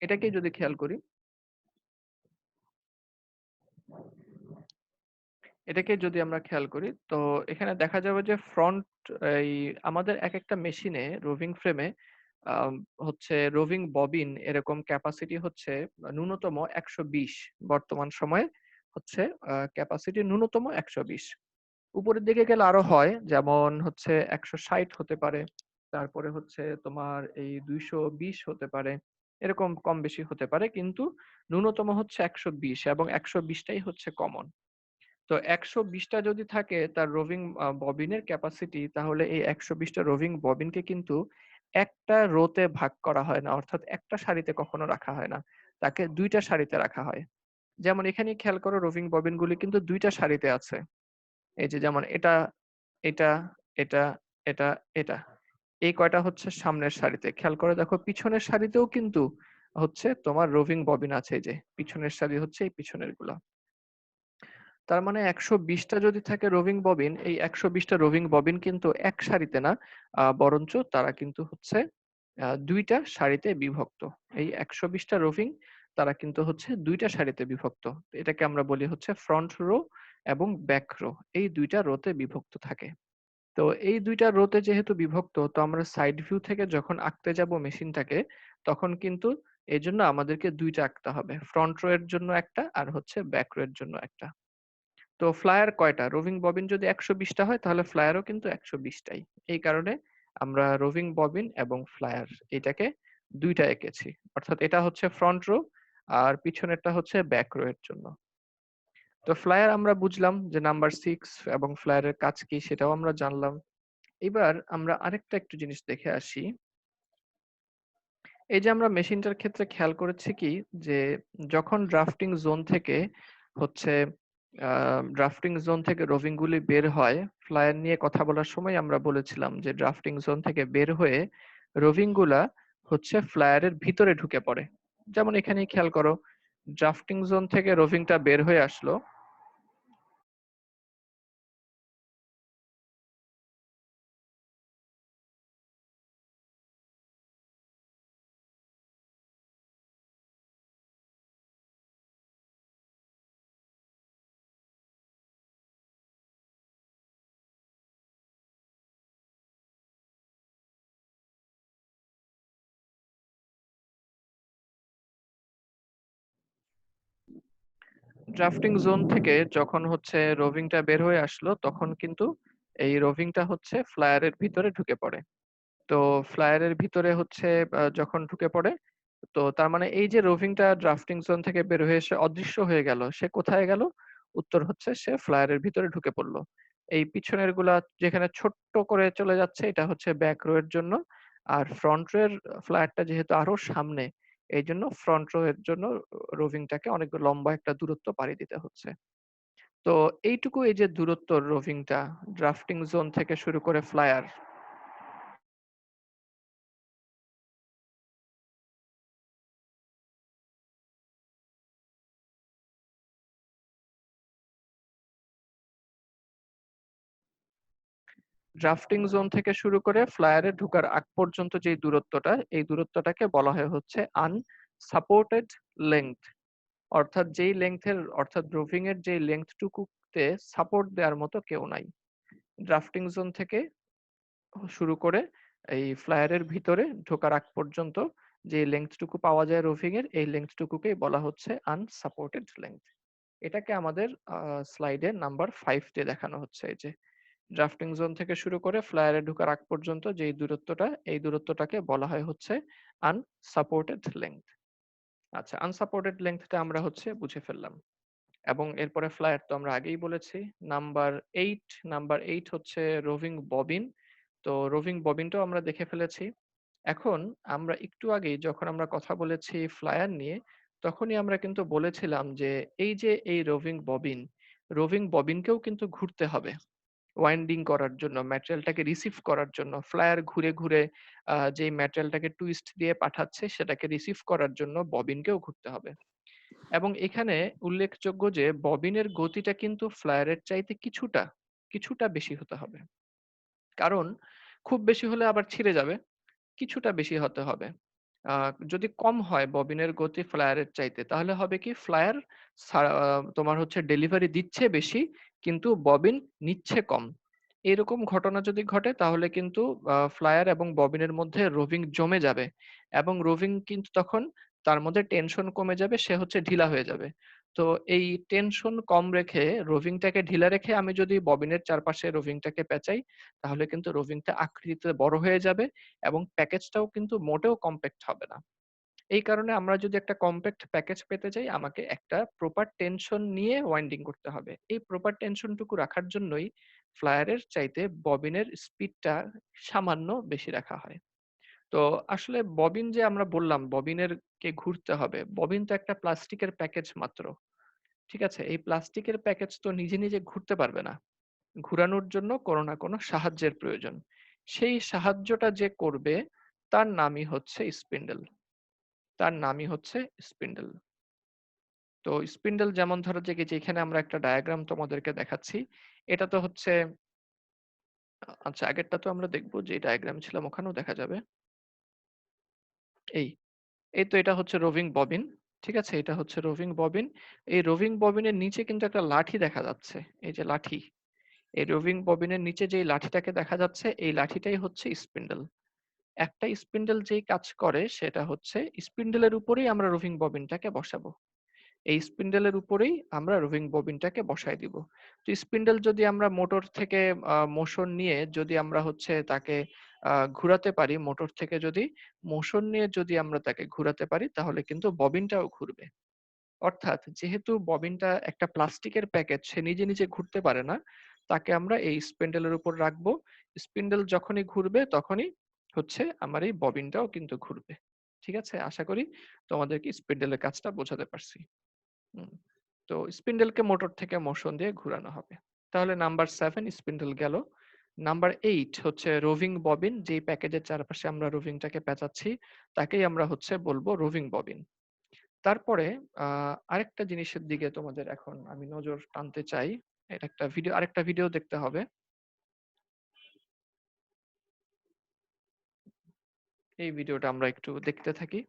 এটাকেই যদি খেয়াল করি, এটাকে যদি আমরা খেয়াল করি, তো এখানে দেখা যাবে যে ফ্রন্ট এই আমাদের একেকটা মেশিনে রোভিং ফ্রেমে আম হচ্ছে রোভিং ববিন এরকম ক্যাপাসিটি হচ্ছে ন্যূনতম ১২০। বর্তমান সময়ে হচ্ছে ক্যাপাসিটি ন্যূনতম ১২০। উপরের দিকে গেলে আরো হয়, যেমন হচ্ছে ১৬০ হতে পারে। তারপরে হচ্ছে তোমার এই ২২০ হতে পারে। এরকম কম বেশি হতে পারে। কিন্তু ন্যূনতম হচ্ছে ১২০ এবং ১২০ টাই হচ্ছে কমন। তো ১২০ টা যদি থাকে তার রোভিং ববিনের ক্যাপাসিটি, তাহলে এই ১২০ টা রোভিং ববিনকে কিন্তু একটা রোতে ভাগ করা হয় না। অর্থাৎ একটা সারিতে কখনো রাখা হয় না। তাকে ২ টা সারিতে রাখা হয়। যেমন এখানেই খেয়াল করো রোভিং ববিনগুলি কিন্তু ২ টা সারিতে আছে। এই যে যেমন এটা, এটা, এটা, এটা, এটা। এই কয়টা হচ্ছে সামনের সারিতে। খেয়াল করে দেখো পিছনের সারিতেও কিন্তু হচ্ছে তোমার রোভিং ববিন আছে, এই যে পিছনের সারি হচ্ছে এই পিছনের গুলা। তার মানে ১২০ টা যদি থাকে রোভিং ববিন, এই ১২০ টা রোভিং ববিন কিন্তু এক সারিতে না, বরঞ্চ তারা কিন্তু হচ্ছে ২ টা সারিতে বিভক্ত। এই ১২০ টা রোভিং তারা কিন্তু হচ্ছে ২ টা সারিতে বিভক্ত। এটাকে আমরা বলি হচ্ছে ফ্রন্ট রো এবং ব্যাক রো। এই ২ টা রোতে বিভক্ত থাকে। তো এই ২ টা রোতে যেহেতু বিভক্ত, তো আমরা সাইড ভিউ থেকে যখন আঁকতে যাব মেশিনটাকে, তখন কিন্তু এজন্য আমাদেরকে ২ টা আঁকতে হবে। ফ্রন্ট রো এর জন্য একটা আর হচ্ছে ব্যাক রো এর জন্য একটা। তো ফ্লায়ার কয়টা? রোভিং ববিন যদি ১২০ টা হয় তাহলে ফ্লায়ারও কিন্তু ১২০ টাই। এই কারণে আমরা রোভিং ববিন এবং ফ্লায়ার এটাকে ২ টা এঁকেছি। অর্থাৎ এটা হচ্ছে ফ্রন্ট রো আর পিছনেরটা হচ্ছে ব্যাক রো এর জন্য। তো ফ্লায়ার আমরা বুঝলাম যে নাম্বার ৬ এবং ফ্লায়ারের কাজ কি সেটাও আমরা জানলাম। এবার আমরা আরেকটা একটু জিনিস দেখে আসি। এই যে আমরা মেশিনটার ক্ষেত্রে খেয়াল করেছি কি যে যখন ড্রাফটিং জোন থেকে হচ্ছে ড্রাফটিং জোন থেকে রোভিং গুলি বের হয়, ফ্লায়ার নিয়ে কথা বলার সময় আমরা বলেছিলাম যে ড্রাফটিং জোন থেকে বের হয়ে রোভিং গুলা হচ্ছে ফ্লায়ারের ভিতরে ঢুকে পড়ে। যেমন এখানেই খেয়াল করো, ড্রাফটিং জোন থেকে রোভিংটা বের হয়ে আসলো। ড্রাফটিং জোন থেকে যখন হচ্ছে রোভিংটা বের হয়ে আসলো, তখন কিন্তু এই রোভিংটা হচ্ছে ফ্লায়ারের ভিতরে ঢুকে পড়ে। তো ফ্লায়ারের ভিতরে হচ্ছে যখন ঢুকে পড়ে, তো তার মানে এই যে রোভিংটা ড্রাফটিং জোন থেকে বের হয়ে এসে অদৃশ্য হয়ে গেল, সে কোথায় গেল? উত্তর হচ্ছে সে ফ্লায়ারের ভিতরে ঢুকে পড়ল। এই পিছনের গুলা যেখানে ছোট্ট করে চলে যাচ্ছে এটা হচ্ছে ব্যাক রো এর জন্য। আর ফ্রন্ট রো এর ফ্লায়ারটা যেহেতু আরো সামনে, এইজন্য ফ্রন্ট রো এর জন্য রোভিংটাকে অনেক লম্বা একটা দূরত্ব পাড়ি দিতে হচ্ছে। তো এইটুকু এই যে দূরত্ব রোভিংটা ড্রাফটিং জোন থেকে শুরু করে ফ্লায়ার, ড্রাফটিং জোন থেকে শুরু করে ফ্লায়ারে ঢোকার আগ পর্যন্ত যে দূরত্বটা, এই দূরত্বটাকে বলা হয় হচ্ছে আনসাপোর্টেড লেংথ। অর্থাৎ যেই লেংথের, অর্থাৎ রোভিং এর যে লেংথ টুকুতে সাপোর্ট দেওয়ার মতো কেউ নাই। ড্রাফটিং জোন থেকে শুরু করে এই ফ্লায়ারের ভিতরে ঢোকার আগ পর্যন্ত যে লেংথ টুকু পাওয়া যায় রোভিং এর, এই লেংথ টুকুকেই বলা হচ্ছে আনসাপোর্টেড লেংথ। এটাকে আমাদের স্লাইডে নাম্বার 5 দিয়ে দেখানো হচ্ছে। এই যে ড্রাফটিং জোন থেকে শুরু করে ফ্লায়ারে ঢোকার আগ পর্যন্ত যেই দূরত্বটা, এই দূরত্বটাকে বলা হয় হচ্ছে আনসাপোর্টেড লেংথ। আচ্ছা, আনসাপোর্টেড লেংথটা আমরা হচ্ছে বুঝে ফেললাম। এবং এরপরে ফ্লায়ার তো আমরা আগেই বলেছি। নাম্বার 8, নাম্বার 8 হচ্ছে রোভিং ববিন। তো রোভিং ববিনটাও আমরা দেখে ফেলেছি। এখন আমরা একটু আগেই যখন আমরা কথা বলেছি ফ্লায়ার নিয়ে, তখনই আমরা কিন্তু বলেছিলাম যে এই যে এই রোভিং ববিন, রোভিং ববিনকেও কিন্তু ঘুরতে হবে। ওয়াইন্ডিং করার জন্য, ম্যাটেরিয়ালটাকে রিসিভ করার জন্য ফ্লায়ার ঘুরে, ঘুরে যেই ম্যাটেরিয়ালটাকে টুইস্ট দিয়ে পাঠাচ্ছে সেটাকে রিসিভ করার জন্য ববিনকেও ঘুরতে হবে। এবং এখানে উল্লেখযোগ্য যে ববিনের গতিটা কিন্তু ফ্লায়ারের চাইতে কিছুটা বেশি হতে হবে। কারণ খুব বেশি হলে আবার ছিঁড়ে যাবে। কিছুটা বেশি হতে হবে। আ যদি কম হয় ববিনের গতি ফ্লায়ারের চাইতে তাহলে হবে কি ফ্লায়ার তোমার হচ্ছে ডেলিভারি দিচ্ছে বেশি কিন্তু ববিন নিচ্ছে কম। এরকম ঘটনা যদি ঘটে তাহলে কিন্তু ফ্লায়ার এবং ববিনের মধ্যে রোভিং জমে যাবে এবং রোভিং কিন্তু তখন তার মধ্যে টেনশন কমে যাবে, সে হচ্ছে ঢিলা হয়ে যাবে। তো এই টেনশন কম রেখে রোভিংটাকে ঢিলা রেখে আমি যদি ববিনের চারপাশে রোভিংটাকে পেঁচাই তাহলে কিন্তু রোভিংটা আকৃতিতে বড় হয়ে যাবে এবং প্যাকেজটাও কিন্তু মোটেও কম্প্যাক্ট হবে না। এই কারণে আমরা যদি একটা কম্প্যাক্ট প্যাকেজ পেতে চাই আমাকে একটা প্রপার টেনশন নিয়ে ওয়াইন্ডিং করতে হবে। এই প্রপার টেনশনটুকু রাখার জন্যই ফ্লায়ারের চাইতে ববিনের স্পিডটা সামান্য বেশি রাখা হয়। তো আসলে ববিন যে আমরা বললাম ববিনের কে ঘুরতে হবে। ববিন তো একটা প্লাস্টিকের প্যাকেজ মাত্র। ঠিক আছে? এই প্লাস্টিকের প্যাকেজ তো নিজে, নিজে ঘুরতে পারবে না। ঘুরানোর জন্য কোনো না কোনো সাহায্যের প্রয়োজন। সেই সাহায্যটা যে করবে তার নামই হচ্ছে স্পিন্ডল। তার নামই হচ্ছে স্পিন্ডল। তো স্পিন্ডল যেমন ধরো যে যেখানে আমরা একটা ডায়াগ্রাম তোমাদেরকে দেখাচ্ছি। এটা তো হচ্ছে আচ্ছা আগেরটা তো আমরা দেখব যে ডায়াগ্রাম ছিলাম ওখানেও দেখা যাবে। এই, এই তো এটা হচ্ছে রোভিং ববিন। ঠিক আছে? এটা হচ্ছে রোভিং ববিন। এই রোভিং ববিনের নিচে কিন্তু একটা লাঠি দেখা যাচ্ছে। এই যে লাঠি। এই রোভিং ববিনের নিচে যেই লাঠিটাকে দেখা যাচ্ছে এই লাঠিটাই হচ্ছে স্পিন্ডল। একটা স্পিন্ডল যেই কাজ করে সেটা হচ্ছে স্পিন্ডলের উপরেই আমরা রোভিং ববিনটাকে বসাবো। এই স্পিন্ডলের উপরেই আমরা রোভিং ববিনটাকে বসায় দিব। তো স্পিন্ডল যদি আমরা মোটর থেকে মোশন নিয়ে যদি আমরা হচ্ছে তাকে ঘুরাতে পারি, মোটর থেকে যদি মোশন নিয়ে যদি আমরা তাকে ঘুরাতে পারি তাহলে কিন্তু ববিনটাও ঘুরবে। অর্থাৎ যেহেতু ববিনটা একটা প্লাস্টিকের প্যাকেজ সে নিজে, নিজে ঘুরতে পারে না। তাকে আমরা এই স্পিন্ডলের উপর রাখবো। স্পিন্ডল যখনই ঘুরবে তখনই হচ্ছে আমার এই ববিনটাও কিন্তু ঘুরবে। ঠিক আছে? আশা করি তোমাদেরকে স্পিন্ডলের কাজটা বোঝাতে পারছি। হুম। তো স্পিন্ডলকে মোটর থেকে মোশন দিয়ে ঘুরানো হবে। তাহলে নাম্বার 7 স্পিন্ডল গেল। নাম্বার 8 হচ্ছে রোভিং ববিন যেই প্যাকেজের চারপাশে আমরা রোভিংটাকে পেঁচাচ্ছি তাকেই আমরা হচ্ছে বলবো রোভিং ববিন। তারপরে আরেকটা জিনিসের দিকে তোমাদের এখন আমি নজর টানতে চাই। এটা একটা ভিডিও আরেকটা ভিডিও দেখতে হবে। এই ভিডিওটা আমরা একটু দেখতে থাকি।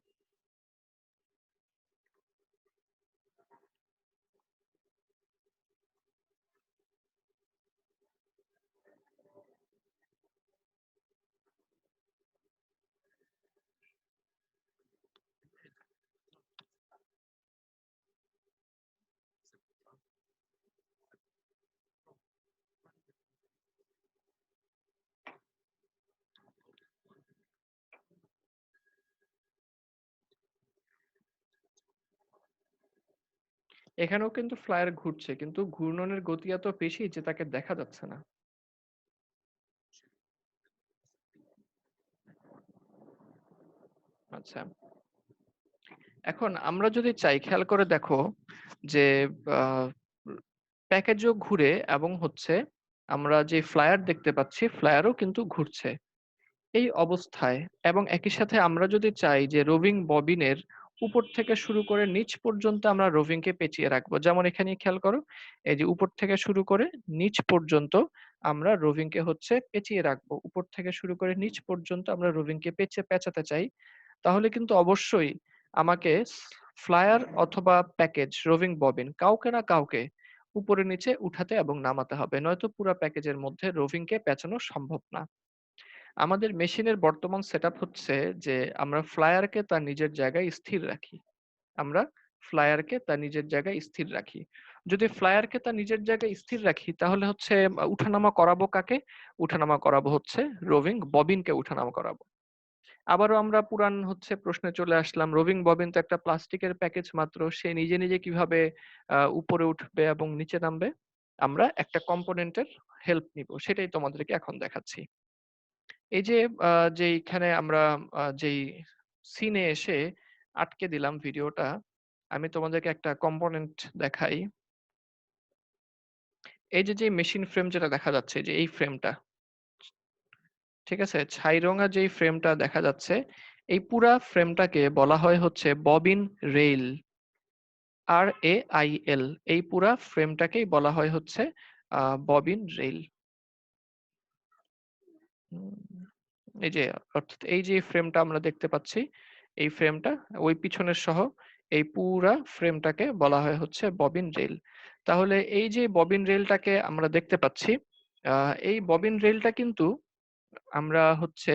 এখানেও কিন্তু ফ্লায়ার ঘুরছে কিন্তু ঘূর্ণনের গতি এত বেশি যে তাকে দেখা যাচ্ছে না। আচ্ছা। এখন আমরা যদি চাই খেয়াল করে দেখো যে আহ, প্যাকেজও ঘুরে এবং হচ্ছে আমরা যে ফ্লায়ার দেখতে পাচ্ছি ফ্লায়ারও কিন্তু ঘুরছে এই অবস্থায় এবং একই সাথে আমরা যদি চাই যে রোভিং ববিনের উপর থেকে শুরু করে নিচ পর্যন্ত আমরা রোভিংকে পেঁচিয়ে রাখবো যেমন এখানে খেয়াল করো এই যে উপর থেকে শুরু করে নিচ পর্যন্ত আমরা রোভিংকে হচ্ছে পেঁচিয়ে রাখবো উপর থেকে শুরু করে নিচ পর্যন্ত আমরা রোভিংকে পেঁচাতে চাই তাহলে কিন্তু অবশ্যই আমাকে ফ্লায়ার অথবা প্যাকেজ রোভিং ববিন কাউকে না কাউকে উপরে নিচে উঠাতে এবং নামাতে হবে নয়তো পুরো প্যাকেজের মধ্যে রোভিংকে পেঁচানো সম্ভব না। আমাদের মেশিনের বর্তমান সেটআপ হচ্ছে যে আমরা ফ্লায়ারকে তার নিজের জায়গায় স্থির রাখি। আমরা ফ্লায়ারকে তার নিজের জায়গায় স্থির রাখি। যদি ফ্লায়ারকে তার নিজের জায়গায় স্থির রাখি তাহলে হচ্ছে উঠানামা করাবো কাকে? উঠানামা করাবো হচ্ছে রোভিং ববিনকে উঠানামা করাবো। আবারও আমরা পুরান হচ্ছে প্রশ্নে চলে আসলাম। রোভিং ববিন তো একটা প্লাস্টিকের প্যাকেজ মাত্র। সে নিজে, নিজে কিভাবে উপরে উঠবে এবং নিচে নামবে? আমরা একটা কম্পোনেন্টের হেল্প নিবো। সেটাই তোমাদেরকে এখন দেখাচ্ছি। এই যে যেইখানে আমরা যেই সিনে এসে আটকে দিলাম ভিডিওটা, আমি তোমাদেরকে একটা কম্পোনেন্ট দেখাই। এই যে মেশিন ফ্রেম যেটা দেখা যাচ্ছে, যে এই ফ্রেমটা, ঠিক আছে? ছাই রঙা যেই ফ্রেমটা দেখা যাচ্ছে, এই পুরা ফ্রেমটাকে বলা হয় হচ্ছে ববিন রেইল। RAIL, এই পুরা ফ্রেমটাকেই বলা হয় হচ্ছে ববিন রেইল। এই যে, অর্থাৎ এই যে ফ্রেমটা আমরা দেখতে পাচ্ছি, এই ফ্রেমটা ওই পিছনের সহ এই পুরা ফ্রেমটাকে বলা হয় হচ্ছে ববিন রেল। তাহলে এই যে ববিন রেলটাকে আমরা দেখতে পাচ্ছি, এই ববিন রেলটা কিন্তু আমরা হচ্ছে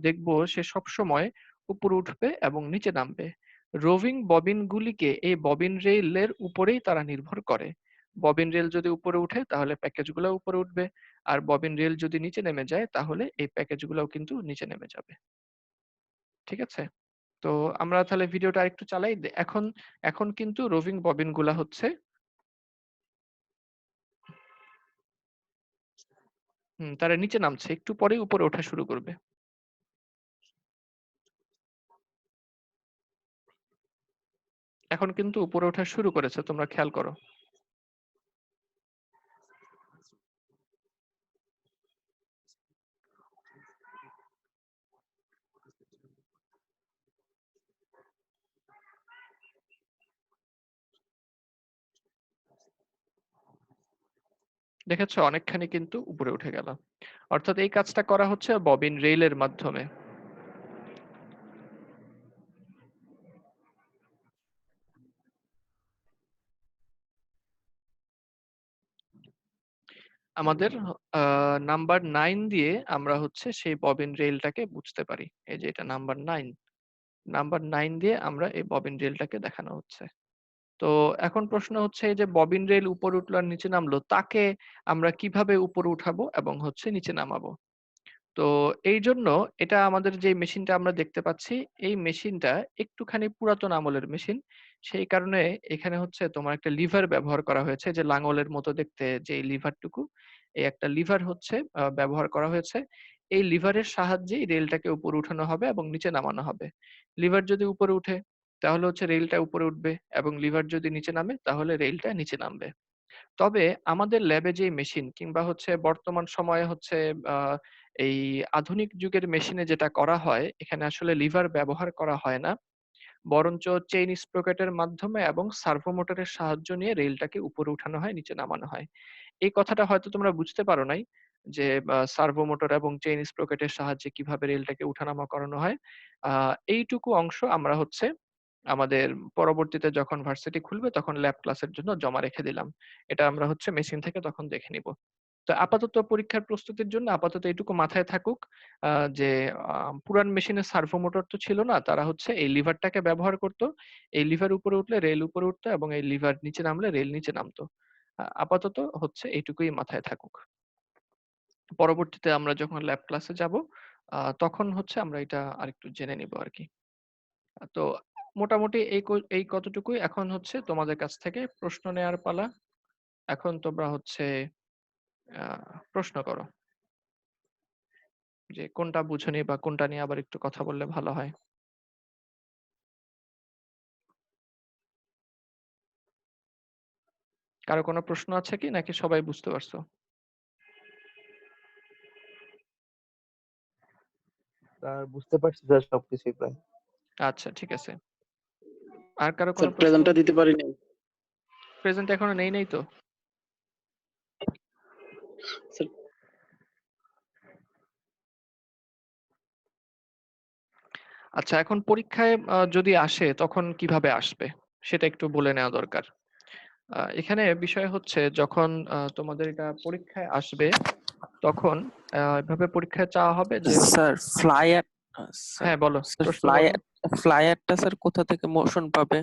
দেখব সে সবসময় উপরে উঠবে এবং নিচে নামবে। রোভিং ববিন গুলিকে এই ববিন রেলের উপরেই তারা নির্ভর করে। ববিন রেল যদি উপরে উঠে তাহলে প্যাকেজগুলো উপরে উঠবে, আর ববিন রেল যদি নিচে নেমে যায় তাহলে এই প্যাকেজগুলোও কিন্তু নিচে নেমে যাবে। ঠিক আছে? তো আমরা তাহলে ভিডিওটা আরেকটু চালাই। এখন এখন কিন্তু রোভিং ববিন গুলা হচ্ছে তারা নিচে নামছে, একটু পরেই উপরে ওঠা শুরু করবে। এখন কিন্তু উপরে ওঠা শুরু করেছে, তোমরা খেয়াল করো। দেখেছো, অনেকখানি কিন্তু উপরে উঠে গেল। অর্থাৎ এই কাজটা করা হচ্ছে ববিন রেইলের মাধ্যমে। আমাদের নাম্বার 9 দিয়ে আমরা হচ্ছে সেই ববিন রেলটাকে বুঝতে পারি। এই যে এটা নাম্বার 9, নাম্বার 9 দিয়ে আমরা এই ববিন রেলটাকে দেখানো হচ্ছে। তো এখন প্রশ্ন হচ্ছে, এই যে ববিন রেল উপরে উঠলো আর নিচে নামলো, তাকে আমরা কিভাবে উপরে উঠাবো এবং হচ্ছে নিচে নামাবো? তো এই জন্য এটা আমাদের যে মেশিনটা আমরা দেখতে পাচ্ছি, এই মেশিনটা একটুখানি পুরাতন আমলের মেশিন। সেই কারণে এখানে হচ্ছে তোমার একটা লিভার ব্যবহার করা হয়েছে, যে লাঙলের মতো দেখতে যে লিভারটুকু, এই একটা লিভার হচ্ছে ব্যবহার করা হয়েছে। এই লিভারের সাহায্যেই রেলটাকে উপরে উঠানো হবে এবং নিচে নামানো হবে। লিভার যদি উপরে উঠে তাহলে হচ্ছে রেলটা উপরে উঠবে, এবং লিভার যদি নিচে নামে তাহলে রেলটা নিচে নামবে। তবে আমাদের ল্যাবে যে মেশিন, কিংবা হচ্ছে বর্তমান সময়ে হচ্ছে এই আধুনিক যুগের মেশিনে যেটা করা হয়, এখানে আসলে লিভার ব্যবহার করা হয় না। বরঞ্চ চেইন স্প্রকেটের মাধ্যমে এবং সার্ভো মোটরের সাহায্য নিয়ে রেলটাকে উপরে উঠানো হয়, নিচে নামানো হয়। এই কথাটা হয়তো তোমরা বুঝতে পারো নাই, যে সার্ভো মোটর এবং চেইন স্প্রকেটের সাহায্যে কিভাবে রেলটাকে উঠানামা করানো হয়। এইটুকু অংশ আমরা হচ্ছে আমাদের পরবর্তীতে যখন ভার্সিটি খুলবে তখন ল্যাব ক্লাসের জন্য জমা রেখে দিলাম। এটা আমরা হচ্ছে মেশিন থেকে তখন দেখে নিব। তো আপাতত পরীক্ষার প্রস্তুতির জন্য আপাতত এইটুকু মাথায় থাকুক, যে পুরান মেশিনে সার্ভো মোটর তো ছিল না, তারা হচ্ছে এই লিভারটাকে ব্যবহার করত। এই লিভার উপরে উঠলে রেল উপরে উঠতো, এবং এই লিভার নিচে নামলে রেল নিচে নামতো। আপাতত হচ্ছে এইটুকুই মাথায় থাকুক। পরবর্তীতে আমরা যখন ল্যাব ক্লাসে যাব তখন হচ্ছে আমরা এটা আরেকটু জেনে নিব আরকি। তো মোটামুটি এই কতটুকুই। এখন হচ্ছে তোমাদের কাছ থেকে প্রশ্ন নেয়ার পালা। এখন তোমরা হচ্ছে প্রশ্ন করো, যে কোনটা বুঝোনি বা কোনটা নিয়ে আবার একটু কথা বললে ভালো হয়। কারো কোনো প্রশ্ন আছে কি, নাকি সবাই বুঝতে পারছো? স্যার বুঝতে পারছি স্যার সবকিছুই প্রায়। আচ্ছা, ঠিক আছে। আর কারো স্যার কোনো প্রশ্ন? প্রেজেন্টটা দিতে পারি নাই। প্রেজেন্ট এখনো নেই তো? স্যার আচ্ছা, এখন পরীক্ষায় যদি আসে তখন কিভাবে আসবে সেটা একটু বলে নেওয়া দরকার। এখানে বিষয় হচ্ছে, যখন তোমাদের এটা পরীক্ষায় আসবে তখন এভাবে পরীক্ষায় চাওয়া হবে যে স্যার ফ্লায়ার স্যার হ্যাঁ, বলো, স্যার প্রশ্ন বলো। ফ্লায়ারটা স্যার কোথা থেকে মোশন পাবে?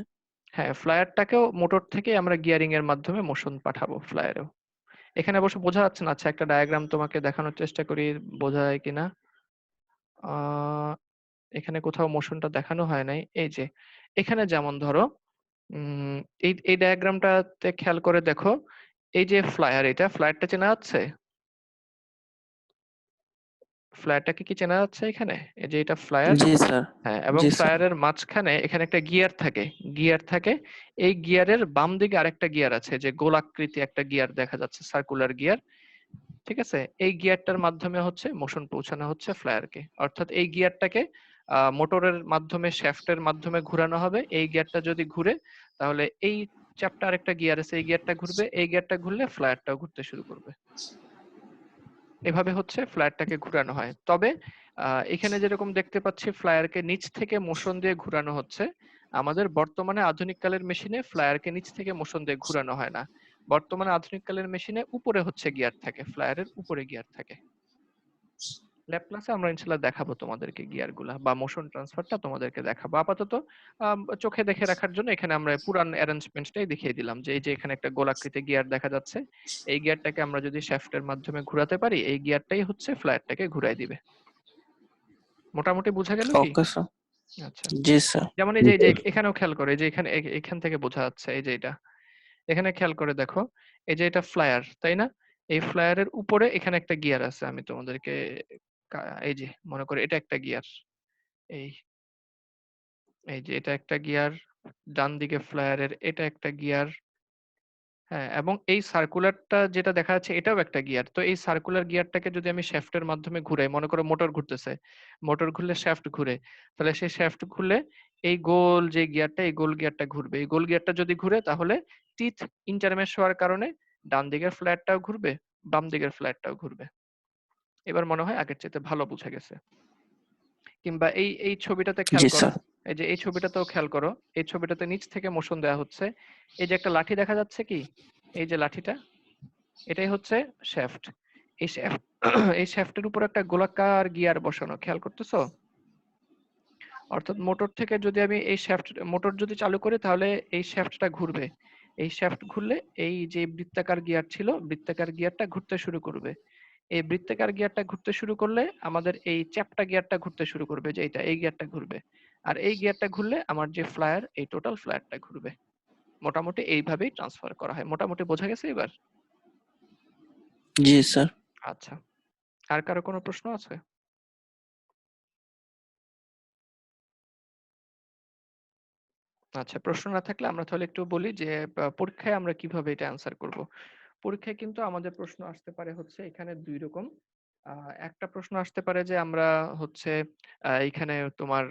হ্যাঁ, ফ্লায়ারটাকেও মোটর থেকে আমরা গিয়ারিং এর মাধ্যমে মোশন পাঠাবো ফ্লায়ারেও। এখানে অবশ্য বোঝা যাচ্ছে না। আচ্ছা, একটা ডায়াগ্রাম তোমাকে দেখানোর চেষ্টা করি, বোঝা যায় কিনা। আহ এখানে কোথাও মোশনটা দেখানো হয় নাই। এই যে এখানে যেমন ধরো, উম এই এই ডায়াগ্রামটাতে খেয়াল করে দেখো, এই যে ফ্লায়ার, এটা ফ্লায়ারটা চেনা যাচ্ছে? ফ্লায়ারটাকে কি চেনা যাচ্ছে এখানে? এই যে এটা ফ্লায়ার। জি স্যার। হ্যাঁ, এবং জি স্যার। ফ্লায়ারের মাঝখানে এখানে একটা গিয়ার থাকে। গিয়ার থাকে। এই গিয়ারের বাম দিকে আরেকটা গিয়ার আছে, যে গোলাকৃতি একটা গিয়ার দেখা যাচ্ছে, সার্কুলার গিয়ার। ঠিক আছে? এই গিয়ারটার মাধ্যমে হচ্ছে মোশন পৌঁছানো হচ্ছে ফ্লায়ারকে। অর্থাৎ এই গিয়ারটাকে মোটরের মাধ্যমে, শ্যাফটের মাধ্যমে ঘুরানো হবে। এই গিয়ারটা যদি ঘুরে, তাহলে এই চ্যাপ্টা আরেকটা গিয়ার আছে, এই গিয়ারটা ঘুরবে। এই গিয়ারটা ঘুরলে ফ্লায়ারটাও ঘুরতে শুরু করবে। এভাবে হচ্ছে ফ্লায়ারটাকে ঘুরানো হয়। তবে এখানে যেরকম দেখতে পাচ্ছি ফ্লায়ারকে নিচ থেকে মোশন দিয়ে ঘুরানো হচ্ছে। আমাদের বর্তমানে আধুনিক কালের মেশিনে ফ্লায়ারকে নিচ থেকে মোশন দিয়ে ঘুরানো হয় না। বর্তমানে আধুনিক কালের মেশিনে উপরে হচ্ছে গিয়ার থাকে, ফ্লায়ারের উপরে গিয়ার থাকে। ল্যাব ক্লাসে আমরা ইনশাল্লাহ দেখাবো তোমাদেরকে গিয়ার গুলা, বা মোশন ট্রান্সফারটা তোমাদেরকে দেখাবো। আপাতত চোখে দেখে রাখার জন্য এখানে আমরা পুরান অ্যারেঞ্জমেন্টটাই দেখিয়ে দিলাম, যে এই যে এখানে একটা গোলাকৃতি গিয়ার দেখা যাচ্ছে। এই গিয়ারটাকে আমরা যদি শ্যাফটের মাধ্যমে ঘোরাতে পারি, এই গিয়ারটাই হচ্ছে ফ্লায়ারটাকে ঘুরাই দিবে। মোটামুটি বোঝা গেল কি? Okay sir. আচ্ছা, জি স্যার। যেমন এই যে এখানেও খেয়াল করে, এই যে এখান থেকে বোঝা যাচ্ছে, এই যে এটা এখানে খেয়াল করে দেখো, এই যে এটা ফ্লায়ার, তাই না? এই ফ্লায়ারের উপরে এখানে একটা গিয়ার আছে। আমি তোমাদেরকে এই যে মনে করে এটা একটা গিয়ার। এই এই যে এটা একটা গিয়ার, ডান দিকে ফ্লায়ারের এটা একটা গিয়ার। হ্যাঁ, এবং এই সার্কুলারটা যেটা দেখা যাচ্ছে এটাও একটা গিয়ার। তো এই সার্কুলার গিয়ারটাকে যদি আমি শ্যাফটের মাধ্যমে ঘুরাই, মনে করো মোটর ঘুরতেছে, মোটর ঘুরলে শ্যাফট ঘুরে, তাহলে সেই শ্যাফট ঘুরলে এই গোল যে গিয়ারটা, এই গোল গিয়ারটা ঘুরবে। এই গোল গিয়ারটা যদি ঘুরে, তাহলে টিথ ইন্টারমেশ হওয়ার কারণে ডান দিকের ফ্ল্যাটটাও ঘুরবে, বাম দিকের ফ্ল্যাটটাও ঘুরবে। এবার মনে হয় আগের চাইতে ভালো বোঝা গেছে। কিংবা এই এই ছবিটাতে খেয়াল জি করো, স্যার। এই যে এই ছবিটাতেও খেয়াল করো, এই ছবিটাতে নিচ থেকে মোশন দেওয়া হচ্ছে। এই যে একটা লাঠি দেখা যাচ্ছে কি, এই যে লাঠিটা, এটাই হচ্ছে শ্যাফট। এই শ্যাফট এই শ্যাফটের উপর একটা গোলাকার গিয়ার বসানো, খেয়াল করতেছো? অর্থাৎ মোটর থেকে যদি আমি এই শ্যাফট, মোটর যদি চালু করি, তাহলে এই শ্যাফটটা ঘুরবে। এই শ্যাফট ঘুরলে এই যে বৃত্তাকার গিয়ার ছিল, বৃত্তাকার গিয়ারটা ঘুরতে শুরু করবে। এই বৃত্তাকার গিয়ারটা ঘুরতে শুরু করলে আমাদের এই চ্যাপ্টা গিয়ারটা ঘুরতে শুরু করবে, যে এটা এই গিয়ারটা ঘুরবে। আর এই গিয়ারটা ঘুরলে আমার যে ফ্লায়ার, এই টোটাল ফ্লায়ারটা ঘুরবে। মোটামুটি এইভাবেই ট্রান্সফার করা হয়। মোটামুটি বোঝা গেছে এবার? জি স্যার। আচ্ছা, আর কারো কোনো প্রশ্ন আছে? আচ্ছা, প্রশ্ন না থাকলে আমরা তাহলে একটু বলি যে পরীক্ষায় আমরা কিভাবে এটা অ্যান্সার করব। পরীক্ষায় কিন্তু আমাদের প্রশ্ন আসতে পারে হচ্ছে এখানে দুই রকম। একটা প্রশ্ন আসতে পারে যে আমরা হচ্ছে এইখানে তোমার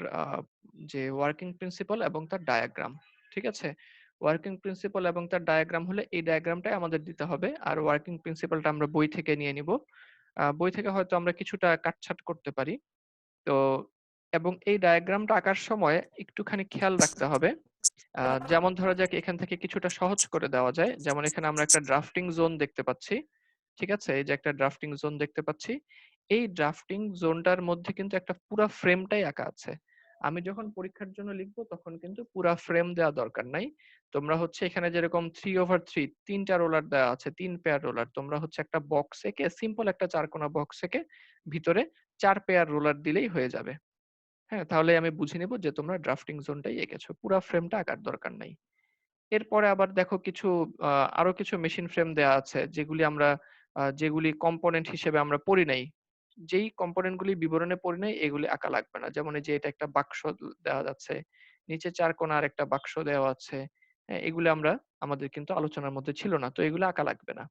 যে ওয়ার্কিং প্রিন্সিপাল এবং তার ডায়াগ্রাম, ঠিক আছে? ওয়ার্কিং প্রিন্সিপাল এবং তার ডায়াগ্রাম হলে এই ডায়াগ্রামটাই আমাদের দিতে হবে, আর ওয়ার্কিং প্রিন্সিপালটা আমরা বই থেকে নিয়ে নিব। বই থেকে হয়তো আমরা কিছুটা কাটছাঁট করতে পারি। তো এবং এই ডায়াগ্রামটা আঁকার সময় একটুখানি খেয়াল রাখতে হবে। যেমন ধরা যাক এখান থেকে কিছুটা সহজ করে দেওয়া যায়। যেমন এখানে আমরা একটা ড্রাফটিং জোন দেখতে পাচ্ছি। ঠিক আছে? এই যে একটা ড্রাফটিং জোন দেখতে পাচ্ছি। এই ড্রাফটিং জোনটার মধ্যে কিন্তু একটা পুরা ফ্রেমটাই আঁকা আছে। আমি যখন পরীক্ষার জন্য লিখবো তখন কিন্তু পুরা ফ্রেম দেওয়া দরকার নাই। তোমরা হচ্ছে এখানে যেরকম 3/3 3টা রোলার দেওয়া আছে, 3 পেয়ার রোলার। তোমরা হচ্ছে একটা বক্স এঁকে, সিম্পল একটা চারকোনা বক্স এঁকে ভিতরে 4 পেয়ার রোলার দিলেই হয়ে যাবে। হ্যাঁ, তাহলে আমি বুঝে নিব যে তোমরা ড্রাফটিং জোনটাই এঁকেছো। পুরা ফ্রেমটা আঁকার দরকার নাই। এরপরে আবার দেখো কিছু আরো কিছু মেশিন ফ্রেম দেয়া আছে, যেগুলি আমরা যেগুলি কম্পোনেন্ট হিসেবে আমরা পড়ি নাই। যেই কম্পোনেন্ট গুলি বিবরণে পড়ি নাই, এগুলি আঁকা লাগবে না। যেমন এই যে এটা একটা বাক্স দেওয়া যাচ্ছে। নিচে 4 কোণার একটা বাক্স দেওয়া আছে। হ্যাঁ, এগুলো আমাদের কিন্তু আলোচনার মধ্যে ছিল না। তো এগুলো আঁকা লাগবে না।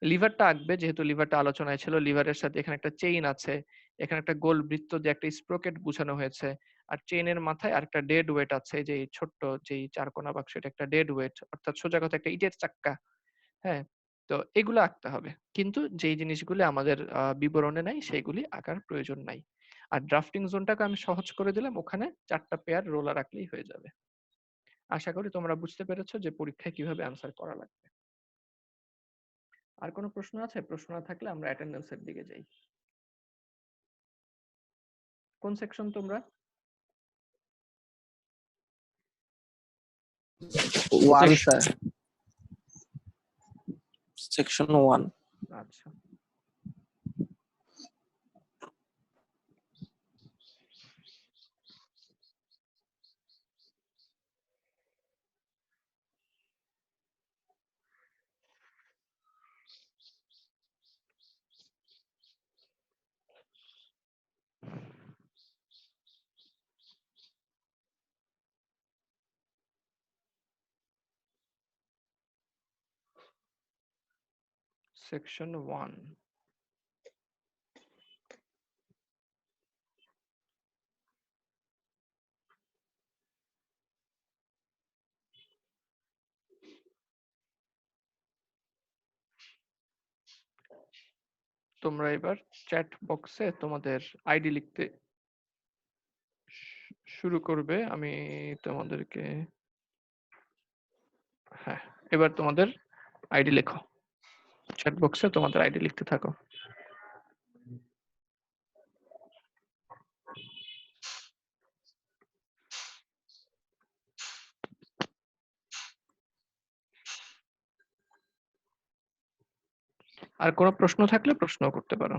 লিভারটা আঁকবে, যেহেতু লিভারটা আলোচনায় ছিল। লিভারের সাথে এখানে একটা চেইন আছে। এখানে একটা গোল বৃত্ত দিয়ে একটা স্প্রোকেট বুঝানো হয়েছে। আর চেইনের মাথায় আরেকটা ডেড ওয়েট আছে। যে এই ছোট্ট যেই চারকোনা বাক্স, এটা একটা ডেড ওয়েট, অর্থাৎ সোজা কথা একটা ইটের চাক্কা। হ্যাঁ, তো এগুলো আঁকতে হবে। কিন্তু যেই জিনিসগুলি আমাদের বিবরণে নাই, সেগুলি আঁকার প্রয়োজন নাই। আর ড্রাফটিং জোনটাকে আমি সহজ করে দিলাম, ওখানে 4টা পেয়ার রোলার আঁকলেই হয়ে যাবে। আশা করি তোমরা বুঝতে পেরেছো যে পরীক্ষায় কিভাবে অ্যান্সার করা লাগবে। আর কোনো প্রশ্ন আছে? প্রশ্ন না থাকলে আমরা অ্যাটেন্ডেন্সের দিকে যাই। কোন সেকশন তোমরা? One sir. সেকশন 1। আচ্ছা, section 1. তোমরা এবার চ্যাট বক্সে তোমাদের আইডি লিখতে শুরু করবে। আমি তোমাদেরকে, হ্যাঁ, এবার তোমাদের আইডি লেখো। চ্যাট বক্সে তোমাদের আইডি লিখতে থাকো। আর কোনো প্রশ্ন থাকলে প্রশ্ন করতে পারো।